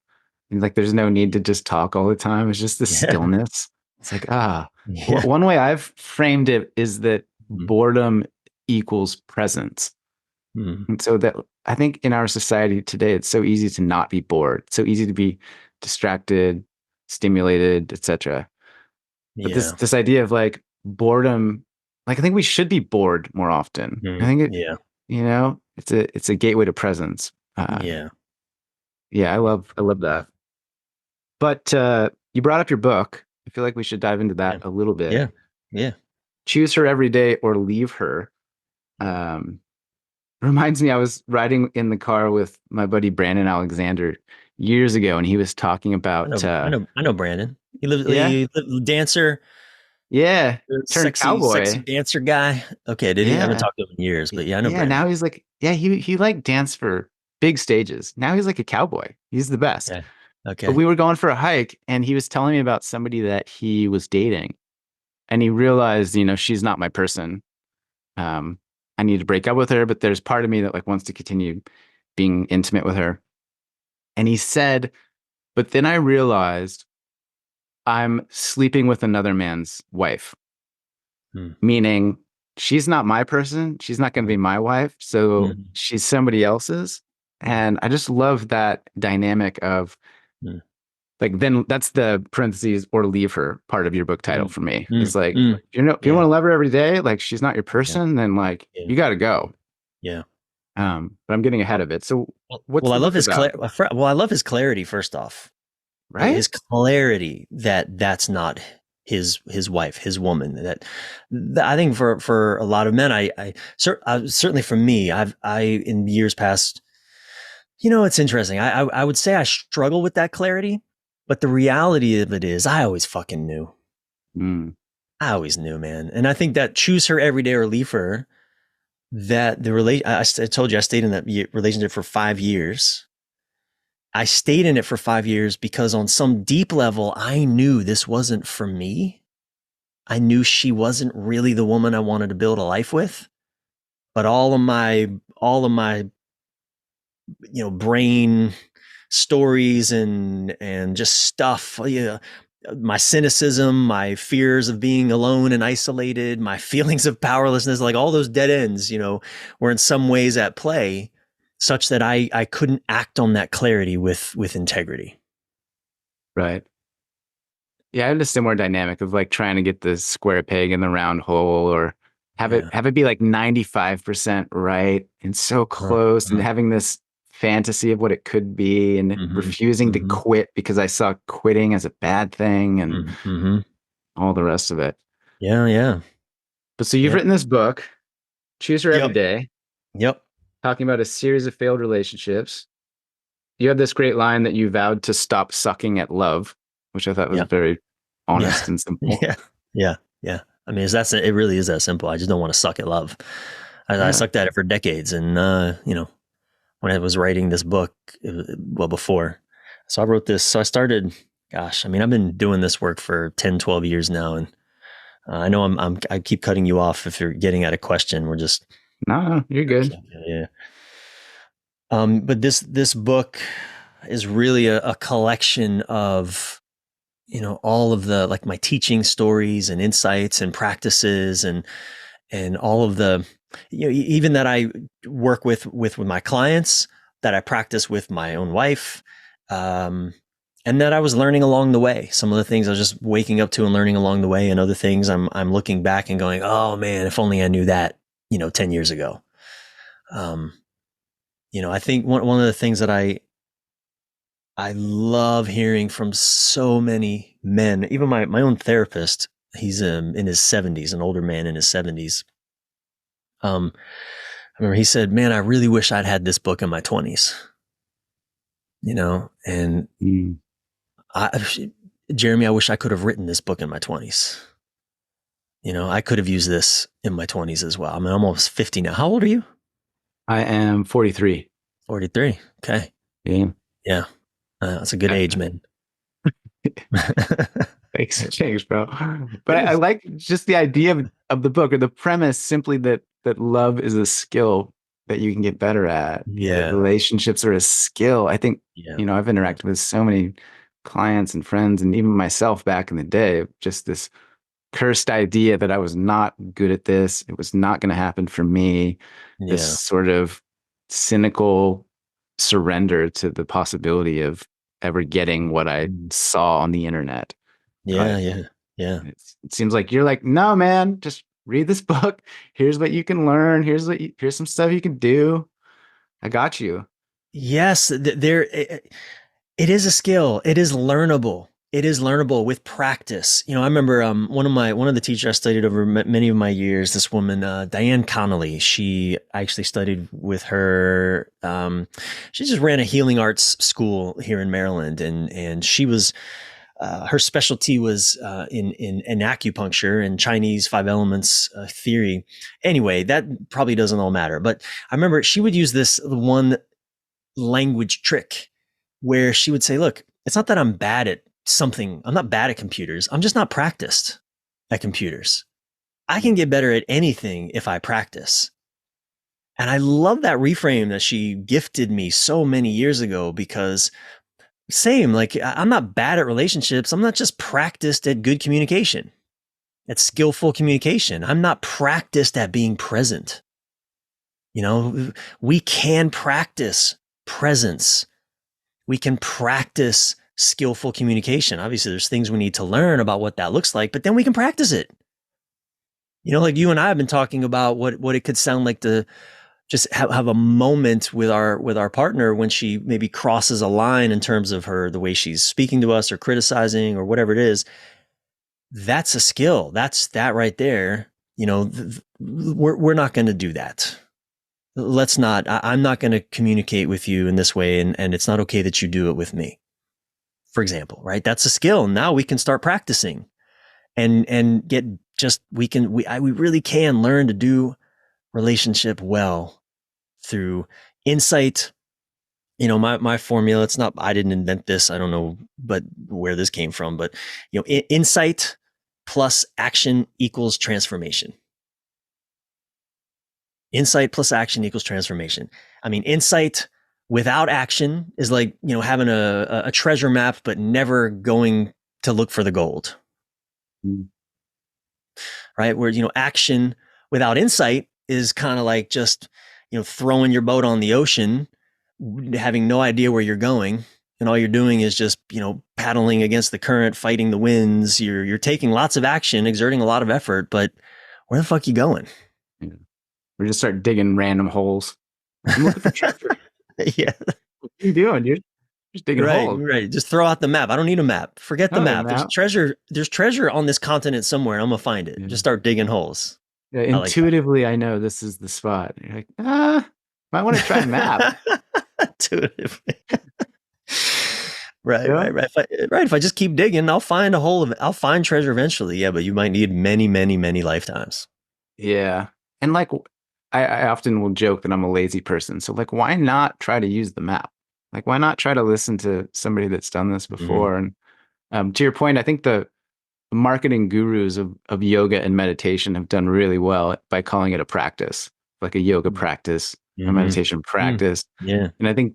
And like there's no need to just talk all the time. It's just the Yeah. stillness. It's like, Yeah. One way I've framed it is that Mm, boredom equals presence. mm, And so that I think in our society today, it's so easy to not be bored. It's so easy to be distracted, stimulated, etc. But this yeah. this idea of like boredom, like I think we should be bored more often. I Mm, think it, yeah. it's a gateway to presence. Yeah. Yeah, I love that. But you brought up your book. I feel like we should dive into that Yeah. a little bit. Yeah. Yeah. Choose her every day or leave her. Mm. Um, reminds me, I was riding in the car with my buddy Brandon Alexander years ago, and he was talking about, I know Brandon. yeah, Dancer, yeah, turned sexy cowboy. dancer guy. Okay, did he? I haven't Yeah, talked to him in years, but yeah, I know yeah. Brandon. Now he's like, yeah, he like danced for big stages. Now he's like a cowboy. He's the best. Yeah. But Okay. we were going for a hike, and he was telling me about somebody that he was dating, and he realized, she's not my person. Um, I need to break up with her, but there's part of me that like wants to continue being intimate with her. And he said, but then I realized I'm sleeping with another man's wife, Mm, meaning she's not my person. She's not going to mm, be my wife. So mm, she's somebody else's. mm, And I just love that dynamic of mm, like, then that's the parentheses or leave her part of your book title mm, for me. mm, It's like, mm. if you Yeah. want to love her every day, like she's not your Yeah. person, then like Yeah. you got to go. Yeah. But I'm getting ahead of it. So what's Well, the I love book his about? I love his clarity. First off, Right? his clarity that that's not his wife, his woman. That I think for a lot of men, certainly for me, I in years past, it's interesting. I would say I struggle with that clarity, but the reality of it is, I always fucking knew. Mm, I always knew, man. And I think that choose her every day or leave her. That the relate. I told you I stayed in that relationship for 5 years. I stayed in it for 5 years because on some deep level, I knew this wasn't for me. I knew she wasn't really the woman I wanted to build a life with. But all of my, brain stories and just stuff, my cynicism, my fears of being alone and isolated, my feelings of powerlessness, like all those dead ends, were in some ways at play, such that I couldn't act on that clarity with integrity. right. Yeah, I have a similar dynamic of like trying to get the square peg in the round hole or Yeah. have it be like 95% right and so close and Uh-huh. having this fantasy of what it could be and Mm-hmm. refusing to Mm-hmm. quit because I saw quitting as a bad thing and Mm-hmm. all the rest of it. Yeah. Yeah. But so you've Yeah. written this book, Choose Her Every Yep. Day, Yep. talking about a series of failed relationships. You have this great line that you vowed to stop sucking at love, which I thought was Yeah. very Yeah. honest and simple. Yeah. Yeah. Yeah. I mean, it really is that simple. I just don't want to suck at love. I Yeah. sucked at it for decades. And, when I was writing this book, well, before, so I wrote this. So I started, gosh, I mean, I've been doing this work for 10, 12 years now. And I know I keep cutting you off if you're getting at a question. We're just, No, you're good. yeah. But this book is really a collection of, all of the, like, my teaching stories and insights and practices, and all of the, even that I work with my clients, that I practice with my own wife, um, and that I was learning along the way. Some of the things I was just waking up to and learning along the way, and other things I'm looking back and going, oh man, if only I knew that, 10 years ago. Um, I think one of the things that I love hearing from so many men, even my own therapist, he's in his 70s, an older man in his 70s. I remember he said, man, I really wish I'd had this book in my 20s, and Mm. I, Jeremy, I wish I could have written this book in my 20s. I could have used this in my 20s as well. I mean, I'm almost 50 now. How old are you? I am 43. 43. Okay. Yeah. Yeah. That's a good age, man. Thanks, bro. But I like just the idea of the book, or the premise, simply that love is a skill that you can get better at. That Yeah. relationships are a skill. I think, Yeah. I've interacted with so many clients and friends, and even myself back in the day, of just this cursed idea that I was not good at this. It was not going to happen for me. This Yeah. sort of cynical surrender to the possibility of ever getting what I Mm. saw on the internet. Yeah. But Yeah. Yeah. it seems like you're like, no, man, just read this book. Here's what you can learn. Here's some stuff you can do. I got you. Yes. It is a skill. It is learnable. It is learnable with practice. I remember one of the teachers I studied over many of my years. This woman, Diane Connolly. I actually studied with her. She just ran a healing arts school here in Maryland, and she was her specialty was in acupuncture and Chinese five elements theory. Anyway, that probably doesn't all matter. But I remember she would use this one language trick where she would say, look, it's not that I'm bad at something. I'm not bad at computers. I'm just not practiced at computers. I can get better at anything if I practice. And I love that reframe that she gifted me so many years ago, because same, like, I'm not bad at relationships. I'm not just practiced at good communication, at skillful communication. I'm not practiced at being present. We can practice presence. We can practice skillful communication. Obviously, there's things we need to learn about what that looks like, but then we can practice it. Like you and I have been talking about what it could sound like to just have a moment with our partner when she maybe crosses a line in terms of the way she's speaking to us or criticizing or whatever it is. That's a skill. That's that right there. We're not going to do that. Let's not. I'm not going to communicate with you in this way, and it's not okay that you do it with me, for example. Right? That's a skill. Now we can start practicing, and get just we really can learn to do relationship well through insight. My formula, it's not, I didn't invent this. I don't know, but where this came from, but insight plus action equals transformation. Insight plus action equals transformation. I mean, insight without action is like, having a treasure map, but never going to look for the gold. Mm. Right? Where, action without insight is kind of like just, throwing your boat on the ocean, having no idea where you're going. And all you're doing is just, paddling against the current, fighting the winds. You're taking lots of action, exerting a lot of effort, but where the fuck are you going? Yeah. We just start digging random holes. I'm looking for treasure. Yeah. What are you doing? You're just digging Right, holes. right. Just throw out the map. I don't need a map. Forget the No, map. There's map. treasure. There's treasure on this continent somewhere. I'm gonna find it. Yeah. Just start digging holes. Yeah, I like that. intuitively, I know this is the spot. You're like, might want to try a map. Intuitively. Right, Yeah. right. If I just keep digging, I'll find a hole of it. I'll find treasure eventually. Yeah, but you might need many, many, many lifetimes. Yeah. And like, I often will joke that I'm a lazy person. So, like, why not try to use the map? Like, why not try to listen to somebody that's done this Mhm. before? And to your point, I think the marketing gurus of yoga and meditation have done really well by calling it a practice, like a yoga practice. a Mm-hmm. meditation Mm. practice. Yeah. And I think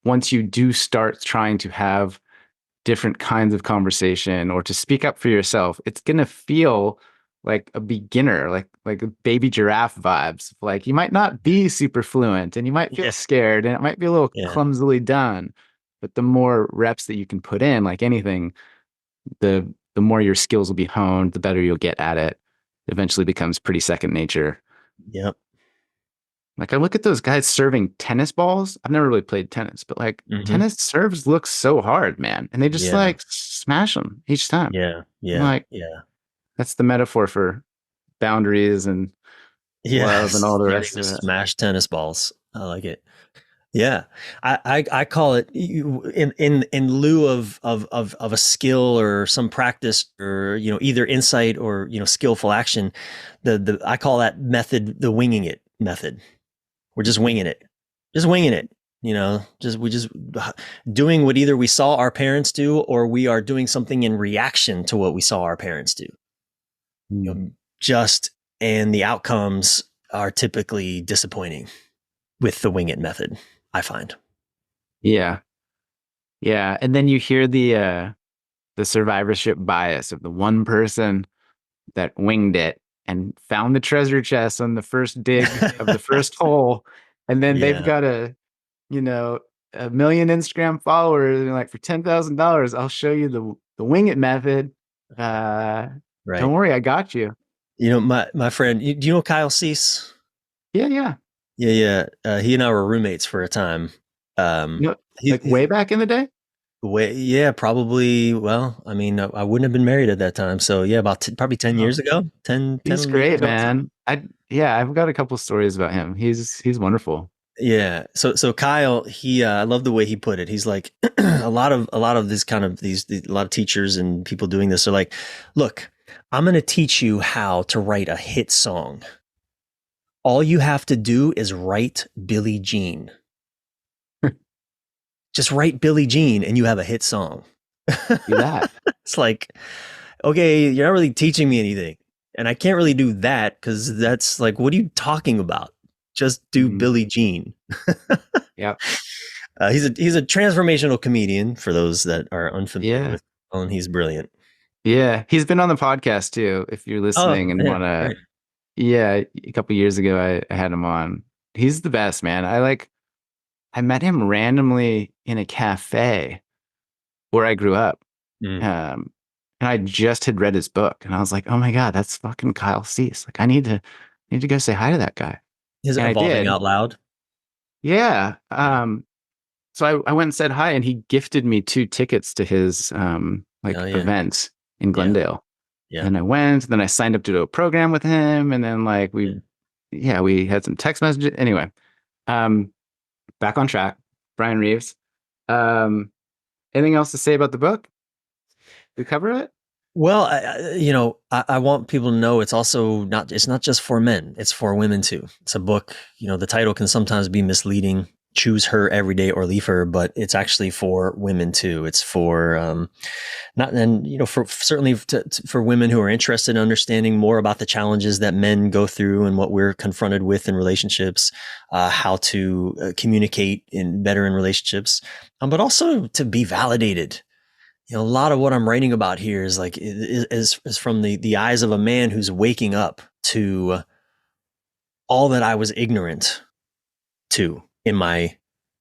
once you do start trying to have different kinds of conversation or to speak up for yourself, it's gonna feel like a beginner, like a baby giraffe vibes. Like you might not be super fluent and you might feel Yeah. scared and it might be a little Yeah. clumsily done. But the more reps that you can put in, like anything, the more your skills will be honed, the better you'll get at it. It eventually becomes pretty second nature. Yep. Like I look at those guys serving tennis balls. I've never really played tennis, but like Mm-hmm. tennis serves look so hard, man. And they just Yeah. like smash them each time. Yeah. I'm Yeah. like, Yeah. that's the metaphor for boundaries and love and all Yes. the Learning rest to of it. smash tennis balls. I like it. Yeah, I call it in lieu of a skill or some practice or either insight or skillful action. The I call that method the winging it method. We're just winging it. Just doing what either we saw our parents do or we are doing something in reaction to what we saw our parents do. You Mm. know, just and the outcomes are typically disappointing with the wing it method. I find. Yeah. Yeah. And then you hear the survivorship bias of the one person that winged it and found the treasure chest on the first dig of the first hole. And then they've Yeah, got you know, a million Instagram followers and like for $10,000, I'll show you the wing it method. Uh, don't right. worry, I got you. My friend, do you know Kyle Cease? Yeah, yeah. Yeah, yeah. He and I were roommates for a time. You know, He, like way back in the day. yeah, probably. Well, I mean, I wouldn't have been married at that time, so yeah, about probably 10 years Oh, ago, 10, he's 10 great, years ago. man. Yeah, I've got a couple stories about him. He's wonderful. Yeah. So Kyle, I love the way he put it. He's like a lot of this kind of a lot of teachers and people doing this are like, look, I'm going to teach you how to write a hit song. All you have to do is write Billie Jean. Just write Billie Jean and you have a hit song. Do that. It's like, okay, you're not really teaching me anything. And I can't really do that because that's like, what are you talking about? Just do Mhm. Billie Jean. Yeah, He's a transformational comedian for those that are unfamiliar yeah, with him, and he's brilliant. yeah. He's been on the podcast too. If you're Oh, listening and yeah, wanna, great. yeah, a couple years ago I had him on. He's the best, man. I met him randomly in a cafe where I grew up. Mm. Um, and I just had read his book and I was like, oh my God, that's fucking Kyle Cease. Like need to go say hi to that guy. His And I evolving did. out loud. Yeah. So I went and said hi and he gifted me 2 tickets to his Oh like yeah, event in yeah, Glendale. yeah, And I went, then I signed up to do a program with him, and then like yeah. we had some text messages. Anyway, um, back on track. Bryan Reeves. Um, anything else to say about the book? We cover it? Well, I want people to know it's not just for men, it's for women too. It's a book, the title can sometimes be misleading. Choose her every day or leave her, but it's actually for women too. It's for not and for certainly for women who are interested in understanding more about the challenges that men go through and what we're confronted with in relationships, how to communicate better in relationships, but also to be validated. A lot of what I'm writing about here is like is from the eyes of a man who's waking up to all that I was ignorant to in my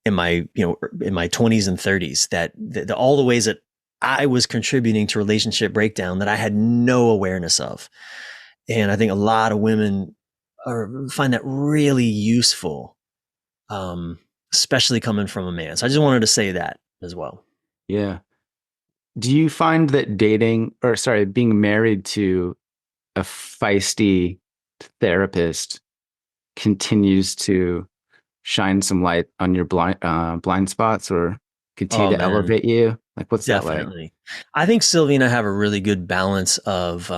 20s and 30s, that all the ways that I was contributing to relationship breakdown that I had no awareness of. And I think a lot of women find that really useful, especially coming from a man. So I just wanted to say that as well. Yeah. Do you find that being married to a feisty therapist continues to shine some light on your blind spots or continue Oh to man, elevate you? Like, what's that like? definitely. I think Sylvie and I have a really good balance of,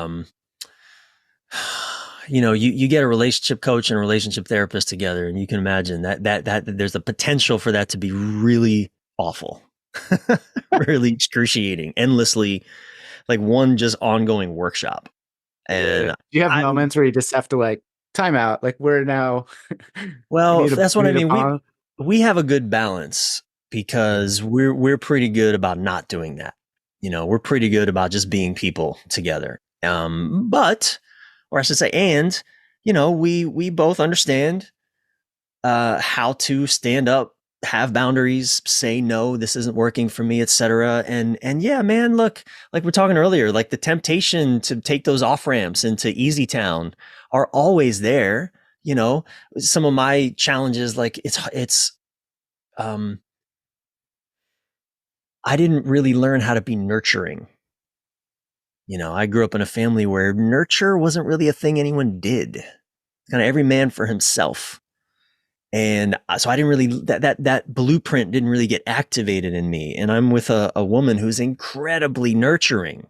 you get a relationship coach and a relationship therapist together, and you can imagine that there's a potential for that to be really awful, really excruciating, endlessly, like one just ongoing workshop. Yeah. And Do you have I, moments where you just have to like time out. Like we're now, we Well, need a that's we what I need a mean. pause. We have a good balance because we're pretty good about not doing that. We're pretty good about just being people together. But, or I should say, and we both understand how to stand up, have boundaries, say no, this isn't working for me, etc. And yeah, man, look, like we're talking earlier, like the temptation to take those off ramps into easy town are always there. Some of my challenges, like um I didn't really learn how to be nurturing. I grew up in a family where nurture wasn't really a thing anyone did. Kind of every man for himself. And so I didn't really that blueprint didn't really get activated in me. And I'm with a woman who's incredibly nurturing.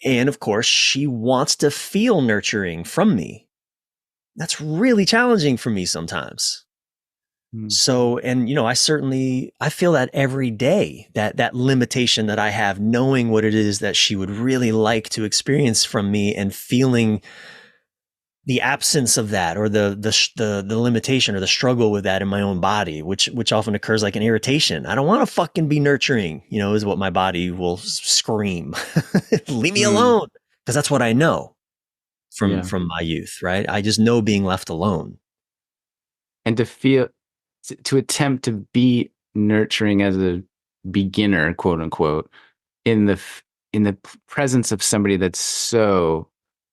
And of course, she wants to feel nurturing from me. That's really challenging for me sometimes. Mm. So, and I feel that every day, that limitation that I have, knowing what it is that she would really like to experience from me and feeling the absence of that, or the limitation or the struggle with that in my own body, which often occurs like an irritation. I don't want to fucking be nurturing, is what my body will scream. Leave me Mm. alone. Because that's what I know from Yeah. from my youth, right? I just know being left alone. And to attempt to be nurturing as a beginner, quote unquote, in in the presence of somebody that's so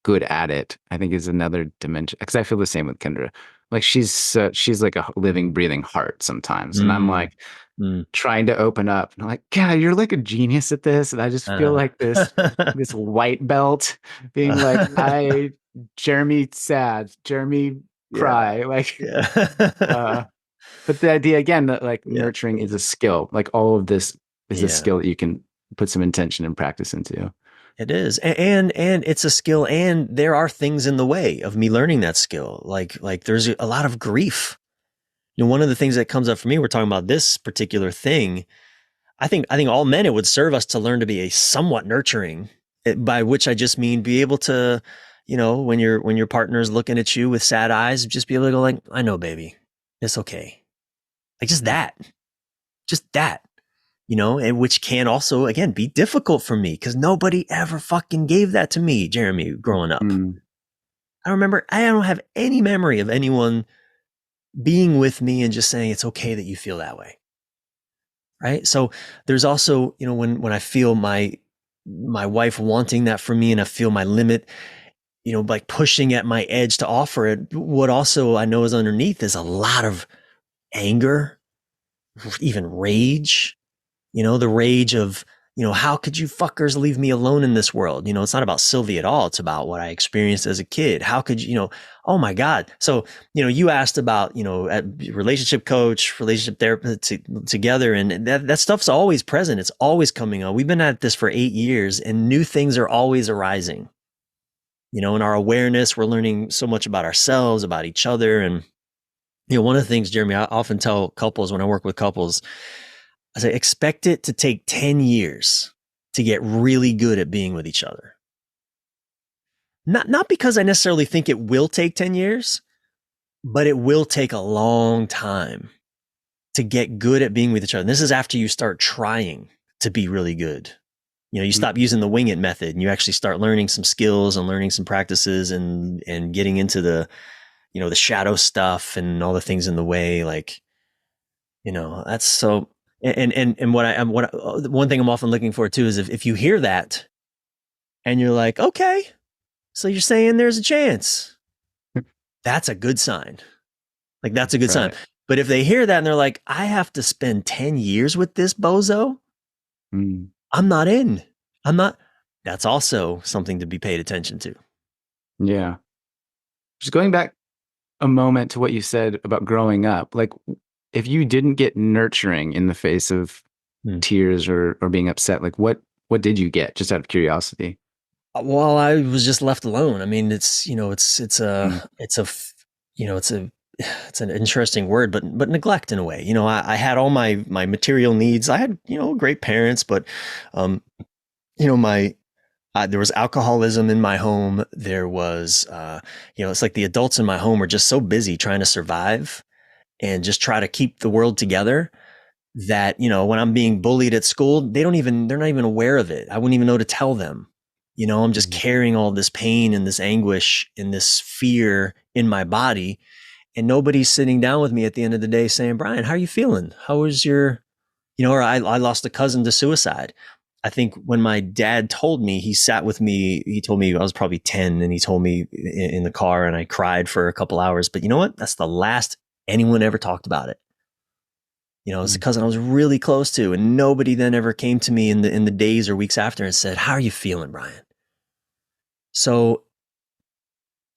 good at it, I think is another dimension. Because I feel the same with Kendra. Like she's like a living, breathing heart sometimes, and I'm Mm, like mm, trying to open up, and I'm like, God, you're like a genius at this, and I just feel uh. like this white belt being like, Jeremy sad, Jeremy Yeah, cry, like. yeah. uh but the idea again that like Yeah, nurturing is a skill. Like all of this is a yeah. skill that you can put some intention and practice into. It is. And it's a skill, and there are things in the way of me learning that skill. Like there's a lot of grief. One of the things that comes up for me, we're talking about this particular thing. I think all men, it would serve us to learn to be a somewhat nurturing, by which I just mean be able to, when your partner's looking at you with sad eyes, just be able to go like, I know, baby, it's okay. Like just that, and which can also, again, be difficult for me because nobody ever fucking gave that to me, Jeremy, growing up. Mm. I don't have any memory of anyone being with me and just saying, it's okay that you feel that way. Right. So there's also, when I feel my wife wanting that from me and I feel my limit, like pushing at my edge to offer it, what also I know is underneath is a lot of anger, even rage, the rage of, how could you fuckers leave me alone in this world? It's not about Sylvie at all. It's about what I experienced as a kid. How could oh my God. So, you asked about, at relationship coach, relationship therapist together. And that stuff's always present. It's always coming on. We've been at this for 8 years and new things are always arising, in our awareness. We're learning so much about ourselves, about each other. And, one of the things, Jeremy, I often tell couples when I work with couples, I say, expect it to take 10 years to get really good at being with each other. Not because I necessarily think it will take 10 years, but it will take a long time to get good at being with each other. And this is after you start trying to be really good. You stop Mm. using the wing it method and you actually start learning some skills and learning some practices and getting into the shadow stuff and all the things in the way. Like, that's so. And one thing I'm often looking for too is if you hear that and you're like, okay, so you're saying there's a chance, that's a good sign. Like, that's a good sign. Right. But if they hear that and they're like, I have to spend 10 years with this bozo, Mm. I'm not in. I'm not. That's also something to be paid attention to. Yeah. Just going back a moment to what you said about growing up, like if you didn't get nurturing in the face of Hmm. tears or being upset, like what did you get, just out of curiosity? Well, I was just left alone. I mean, Mm. it's an interesting word, but neglect in a way. I had all my material needs. I had, great parents, but, um, my There was alcoholism in my home. There was, it's like the adults in my home were just so busy trying to survive and just try to keep the world together that, when I'm being bullied at school, they're not even aware of it. I wouldn't even know to tell them. I'm just Mhm. carrying all this pain and this anguish and this fear in my body. And nobody's sitting down with me at the end of the day saying, Bryan, how are you feeling? How was your, or I lost a cousin to suicide. I think when my dad told me, he sat with me, he told me I was probably 10 and he told me in the car and I cried for a couple hours. But you know what? That's the last anyone ever talked about it. It's a Mhm. cousin I was really close to, and nobody then ever came to me in the days or weeks after and said, "How are you feeling, Bryan?" So,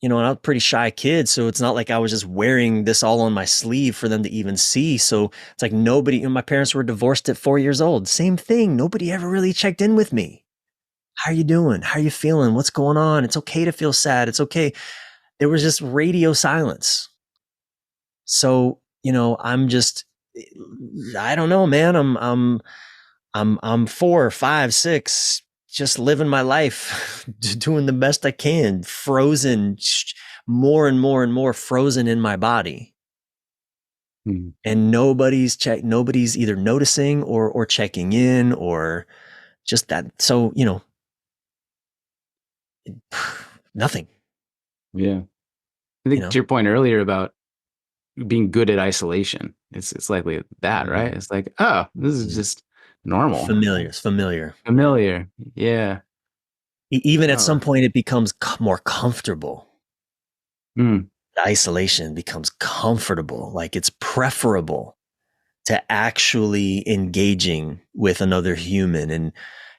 and I'm a pretty shy kid, so it's not like I was just wearing this all on my sleeve for them to even see. So it's like nobody, my parents were divorced at 4 years old. Same thing. Nobody ever really checked in with me. How are you doing? How are you feeling? What's going on? It's okay to feel sad. It's okay. There was just radio silence. So, I'm just, I don't know, man. I'm 4, 5, 6, just living my life, doing the best I can, frozen, more and more and more frozen in my body. Mhm. And nobody's either noticing or checking in or just that. So, nothing, Yeah. I you think to know. your point earlier about being good at isolation, it's likely that, right? Mm, It's like, oh, this is yeah. just normal. Familiar. It's familiar. Familiar. Yeah. Even at Oh. some point, it becomes more comfortable. Mm. Isolation becomes comfortable. Like it's preferable to actually engaging with another human and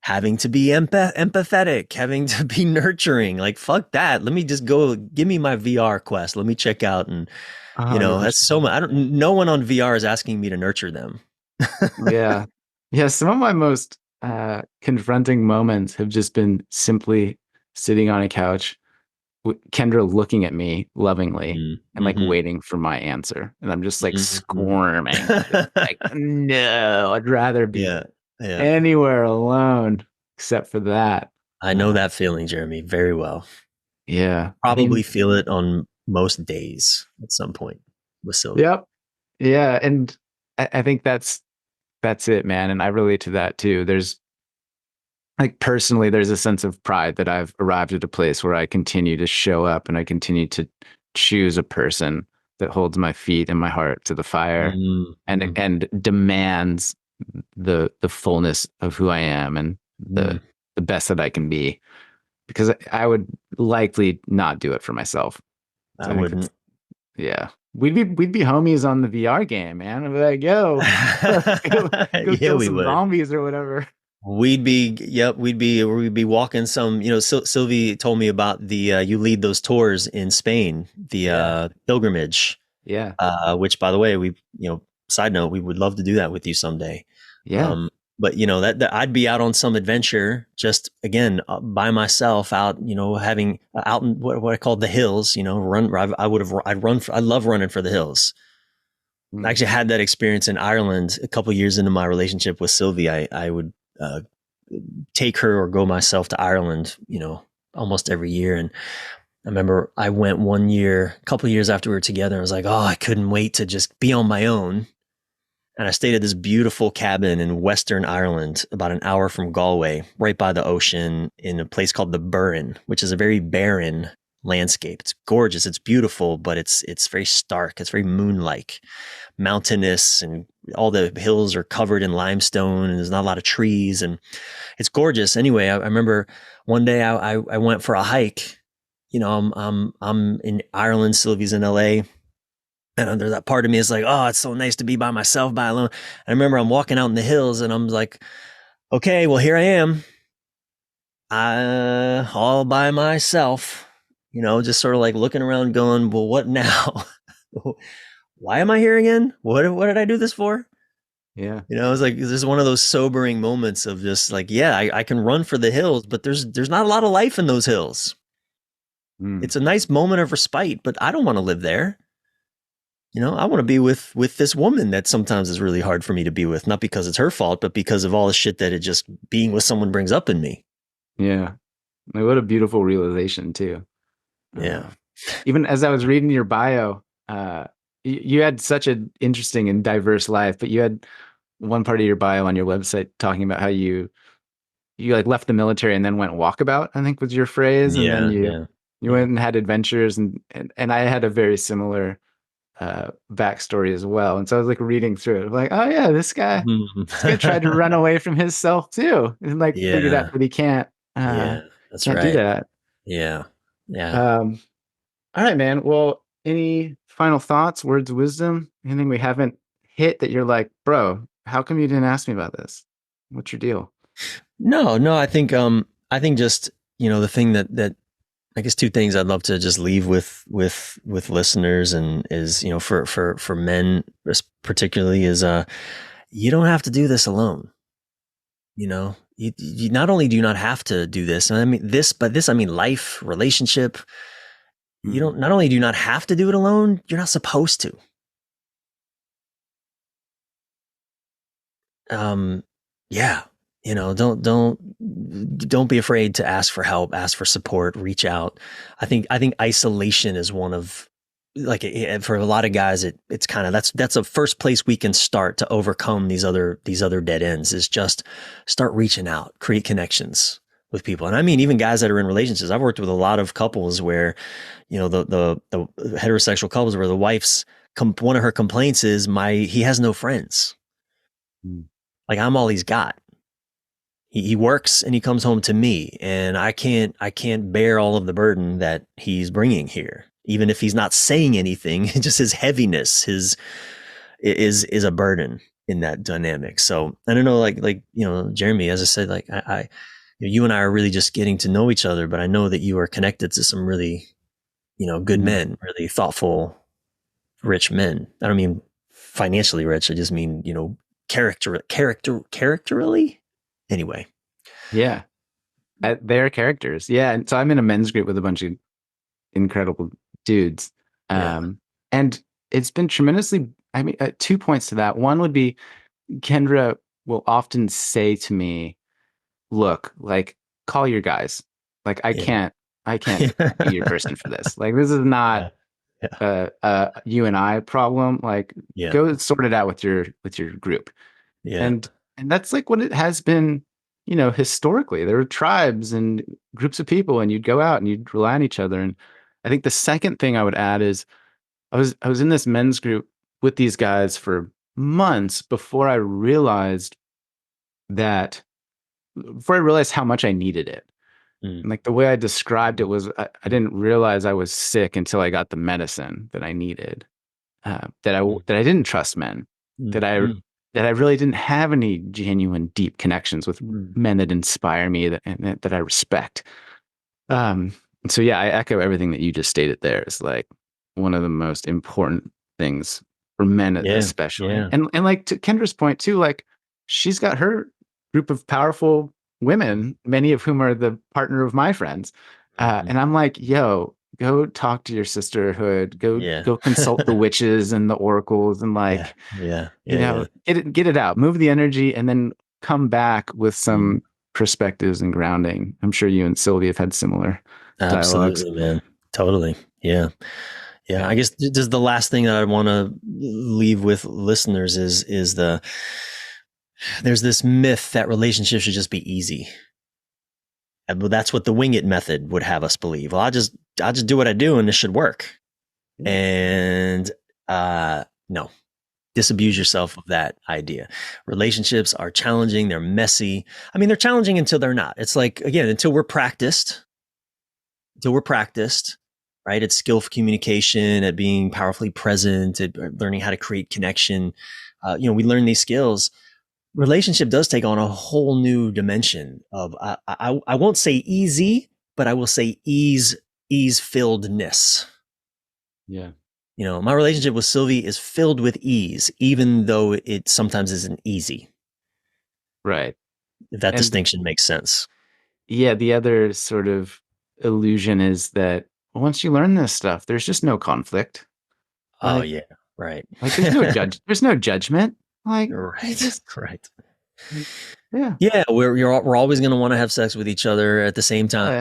having to be empathetic, having to be nurturing. Like, fuck that. Let me just go, give me my VR quest. Let me check out. And, 100%. that's so much. No one on VR is asking me to nurture them. Yeah. Yeah. Some of my most confronting moments have just been simply sitting on a couch, Kendra looking at me lovingly and like Mm-hmm. waiting for my answer. And I'm just like Mm-hmm. squirming, just like, no, I'd rather be Yeah. Yeah. anywhere alone except for that. I know that feeling, Jeremy, very well. Yeah. I Probably mean, feel it on most days at some point with Sylvie. yep. Yeah. And I think that's it, man. And I relate to that too. There's like personally, there's a sense of pride that I've arrived at a place where I continue to show up and I continue to choose a person that holds my feet and my heart to the fire Mm-hmm. and demands the fullness of who I am and the best that I can be. Because I would likely not do it for myself. So I I think that's wouldn't. yeah. We'd be homies on the VR game, man. I'd be like, yo, go Yeah, kill we some would. zombies or whatever. We'd be walking some, Sylvie told me about the, you lead those tours in Spain, the, Yeah. pilgrimage, Yeah. which by the way, side note, we would love to do that with you someday. Yeah. Um, but that I'd be out on some adventure, just again, by myself out, having out in what I call the hills, run, I love running for the hills. I Mm. actually had that experience in Ireland a couple years into my relationship with Sylvie. I would take her or go myself to Ireland, almost every year. And I remember I went one year, a couple years after we were together. I was like, oh, I couldn't wait to just be on my own. And I stayed at this beautiful cabin in Western Ireland, about an hour from Galway, right by the ocean, in a place called the Burren, which is a very barren landscape. It's gorgeous, it's beautiful, but it's very stark. It's very moon-like, mountainous, and all the hills are covered in limestone, and there's not a lot of trees, and it's gorgeous. Anyway, I remember one day I went for a hike. I'm in Ireland, Sylvie's in LA. And there's that part of me is like, oh, it's so nice to be by myself, by alone. I remember I'm walking out in the hills and I'm like, okay, well, here I am, all by myself, just sort of like looking around going, well, what now? Why am I here again? What did I do this for? Yeah. It was like, this is one of those sobering moments of just like, yeah, I can run for the hills, but there's not a lot of life in those hills. Mm. It's a nice moment of respite, but I don't want to live there. I want to be with this woman that sometimes is really hard for me to be with, not because it's her fault, but because of all the shit that it just being with someone brings up in me. Yeah. Like, what a beautiful realization too. Yeah. Uh, Even as I was reading your bio, you had such an interesting and diverse life, but you had one part of your bio on your website talking about how you like left the military and then went walkabout, I think was your phrase, and then Yeah. you Yeah. you Yeah. went and had adventures, and I had a very similar backstory as well. And so I was like reading through it, like, oh yeah, Mhm. this guy tried to run away from his self too, and like figured out Yeah. that he uh Yeah. That's can't do right. that. Yeah. Yeah. Um, all right, man. Well, any final thoughts, words of wisdom, anything we haven't hit that you're like, bro, how come you didn't ask me about this? What's your deal? No, no, I think just, the thing that I guess two things I'd love to just leave with listeners and is, for men particularly is you don't have to do this alone. You not only do you not have to do this, and I mean this, but this I mean life, relationship, you Mm, don't not only do you not have to do it alone, you're not supposed to. um yeah, don't be afraid to ask for help, ask for support, reach out. I think isolation is one of, like, for a lot of guys, it's kind of, that's a first place we can start to overcome these other dead ends, is just start reaching out, create connections with people. And I mean, even guys that are in relationships, I've worked with a lot of couples where, the heterosexual couples where the wife's one of her complaints is, my he has no friends. mm, Like, I'm all he's got. He works and he comes home to me, and I can't bear all of the burden that he's bringing here, even if he's not saying anything. Just his heaviness, his is a burden in that dynamic. So I don't know, like Jeremy, as I said, like, you and I are really just getting to know each other, but I know that you are connected to some really, good mm. men, really thoughtful, rich men. I don't mean financially rich. I just mean, characterally. Anyway. Yeah, they're characters. Yeah, and so I'm in a men's group with a bunch of incredible dudes, Yeah. um, and it's been tremendously. I mean, 2 points to that. One would be Kendra will often say to me, look, like, call your guys. Like, Yeah. I can't be your person for this. Like, this is not Yeah. Yeah. a you and I problem. Like, Yeah. go sort it out with your group. Yeah. And that's like what it has been, historically. There were tribes and groups of people, and you'd go out and you'd rely on each other. And I think the second thing I would add is I was in this men's group with these guys for months that before I realized how much I needed it. Mm. And like the way I described it was I didn't realize I was sick until I got the medicine that I needed. Mm. That I didn't trust men, Mm. that I Mm. that I really didn't have any genuine deep connections with Mm. men that inspire me that I respect. And so yeah, I echo everything that you just stated there. It's like one of the most important things for men Yeah. especially. Yeah. And like to Kendra's point too, like she's got her group of powerful women, many of whom are the partner of my friends. Mhm. And I'm like, yo, go talk to your sisterhood, Yeah. go consult the witches and the oracles and Yeah. like, Yeah. Yeah. Yeah. get it out, move the energy, and then come back with Mhm. some perspectives and grounding. I'm sure you and Sylvia have had similar dialogues. Absolutely, man. Totally. Yeah. Yeah. Yeah. I guess just the last thing that I want to leave with listeners is there's this myth that relationships should just be easy. And that's what the wing it method would have us believe. Well, I'll just do what I do and this should work. Yeah. And no, disabuse yourself of that idea. Relationships are challenging, they're messy. I mean, they're challenging until they're not. It's like, again, until we're practiced, right? At skillful communication, at being powerfully present, at learning how to create connection. We learn these skills. Relationship does take on a whole new dimension of, I won't say easy, but I will say ease filledness. Yeah. My relationship with Sylvie is filled with ease, even though it sometimes isn't easy. Right. If that And distinction makes sense. yeah, the other sort of illusion is that once you learn this stuff, there's just no conflict. Oh Like, yeah, right, there's no judgment. Like, you right, just right. Yeah. Yeah, we're always going to want to have sex with each other at the same Oh time,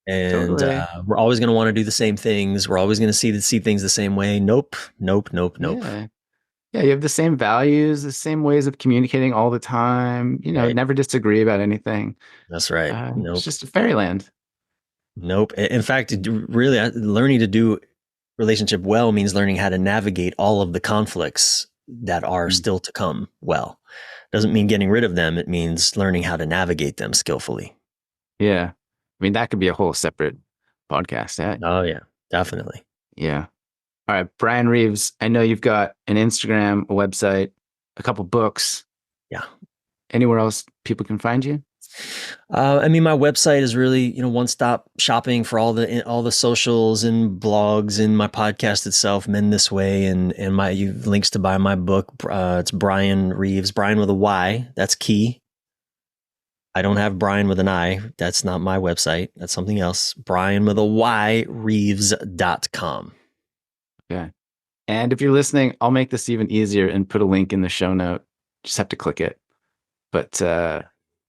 yeah. and Totally. we're always going to want to do the same things. We're always going to see things the same way. Nope, nope, nope, nope. Yeah. Yeah. You have the same values, the same ways of communicating all the time. Right. Never disagree about anything. That's right. It's Nope, just a fairyland. nope. In fact, really, learning to do relationship well means learning how to navigate all of the conflicts that are Mm. still to come well. Doesn't mean getting rid of them. It means learning how to navigate them skillfully. Yeah. I mean, that could be a whole separate podcast. Yeah. Oh yeah, definitely. Yeah. All right. Bryan Reeves, I know you've got an Instagram, a website, a couple books. Yeah. Anywhere else people can find you? I mean, my website is really, one-stop shopping for all the socials and blogs, and my podcast itself, Men This Way, and my links to buy my book. It's Bryan Reeves, Bryan with a Y. That's key. I don't have Bryan with an I. That's not my website. That's something else. Bryan with a Y, Reeves.com. Okay. And if you're listening, I'll make this even easier and put a link in the show note. Just have to click it. But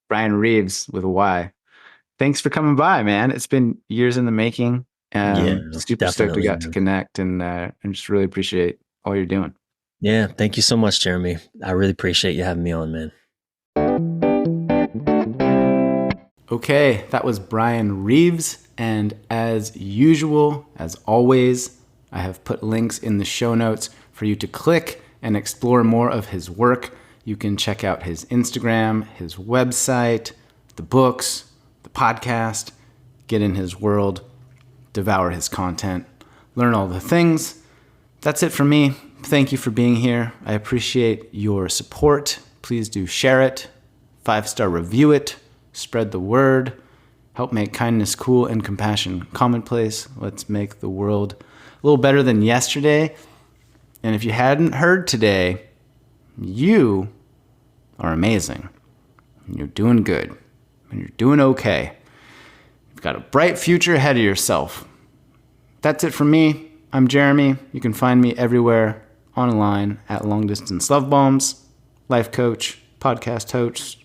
Bryan Reeves with a Y. Thanks for coming by, man. It's been years in the making. Yeah, Super stoked we definitely, got to man. connect, and just really appreciate all you're doing. Yeah, thank you so much, Jeremy. I really appreciate you having me on, man. Okay, that was Bryan Reeves. And as usual, as always, I have put links in the show notes for you to click and explore more of his work. You can check out his Instagram, his website, the books, the podcast, get in his world, devour his content, learn all the things. That's it for me. Thank you for being here. I appreciate your support. Please do share it, 5-star review it, spread the word, help make kindness cool and compassion commonplace. Let's make the world a little better than yesterday. And if you hadn't heard today, you are amazing. And you're doing good. And you're doing okay. You've got a bright future ahead of yourself. That's it from me. I'm Jeremy. You can find me everywhere online at Long Distance Love Bombs, life coach, podcast hoach.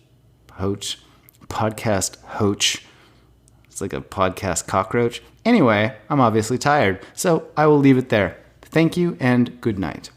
It's like a podcast cockroach. Anyway, I'm obviously tired, so I will leave it there. Thank you and good night.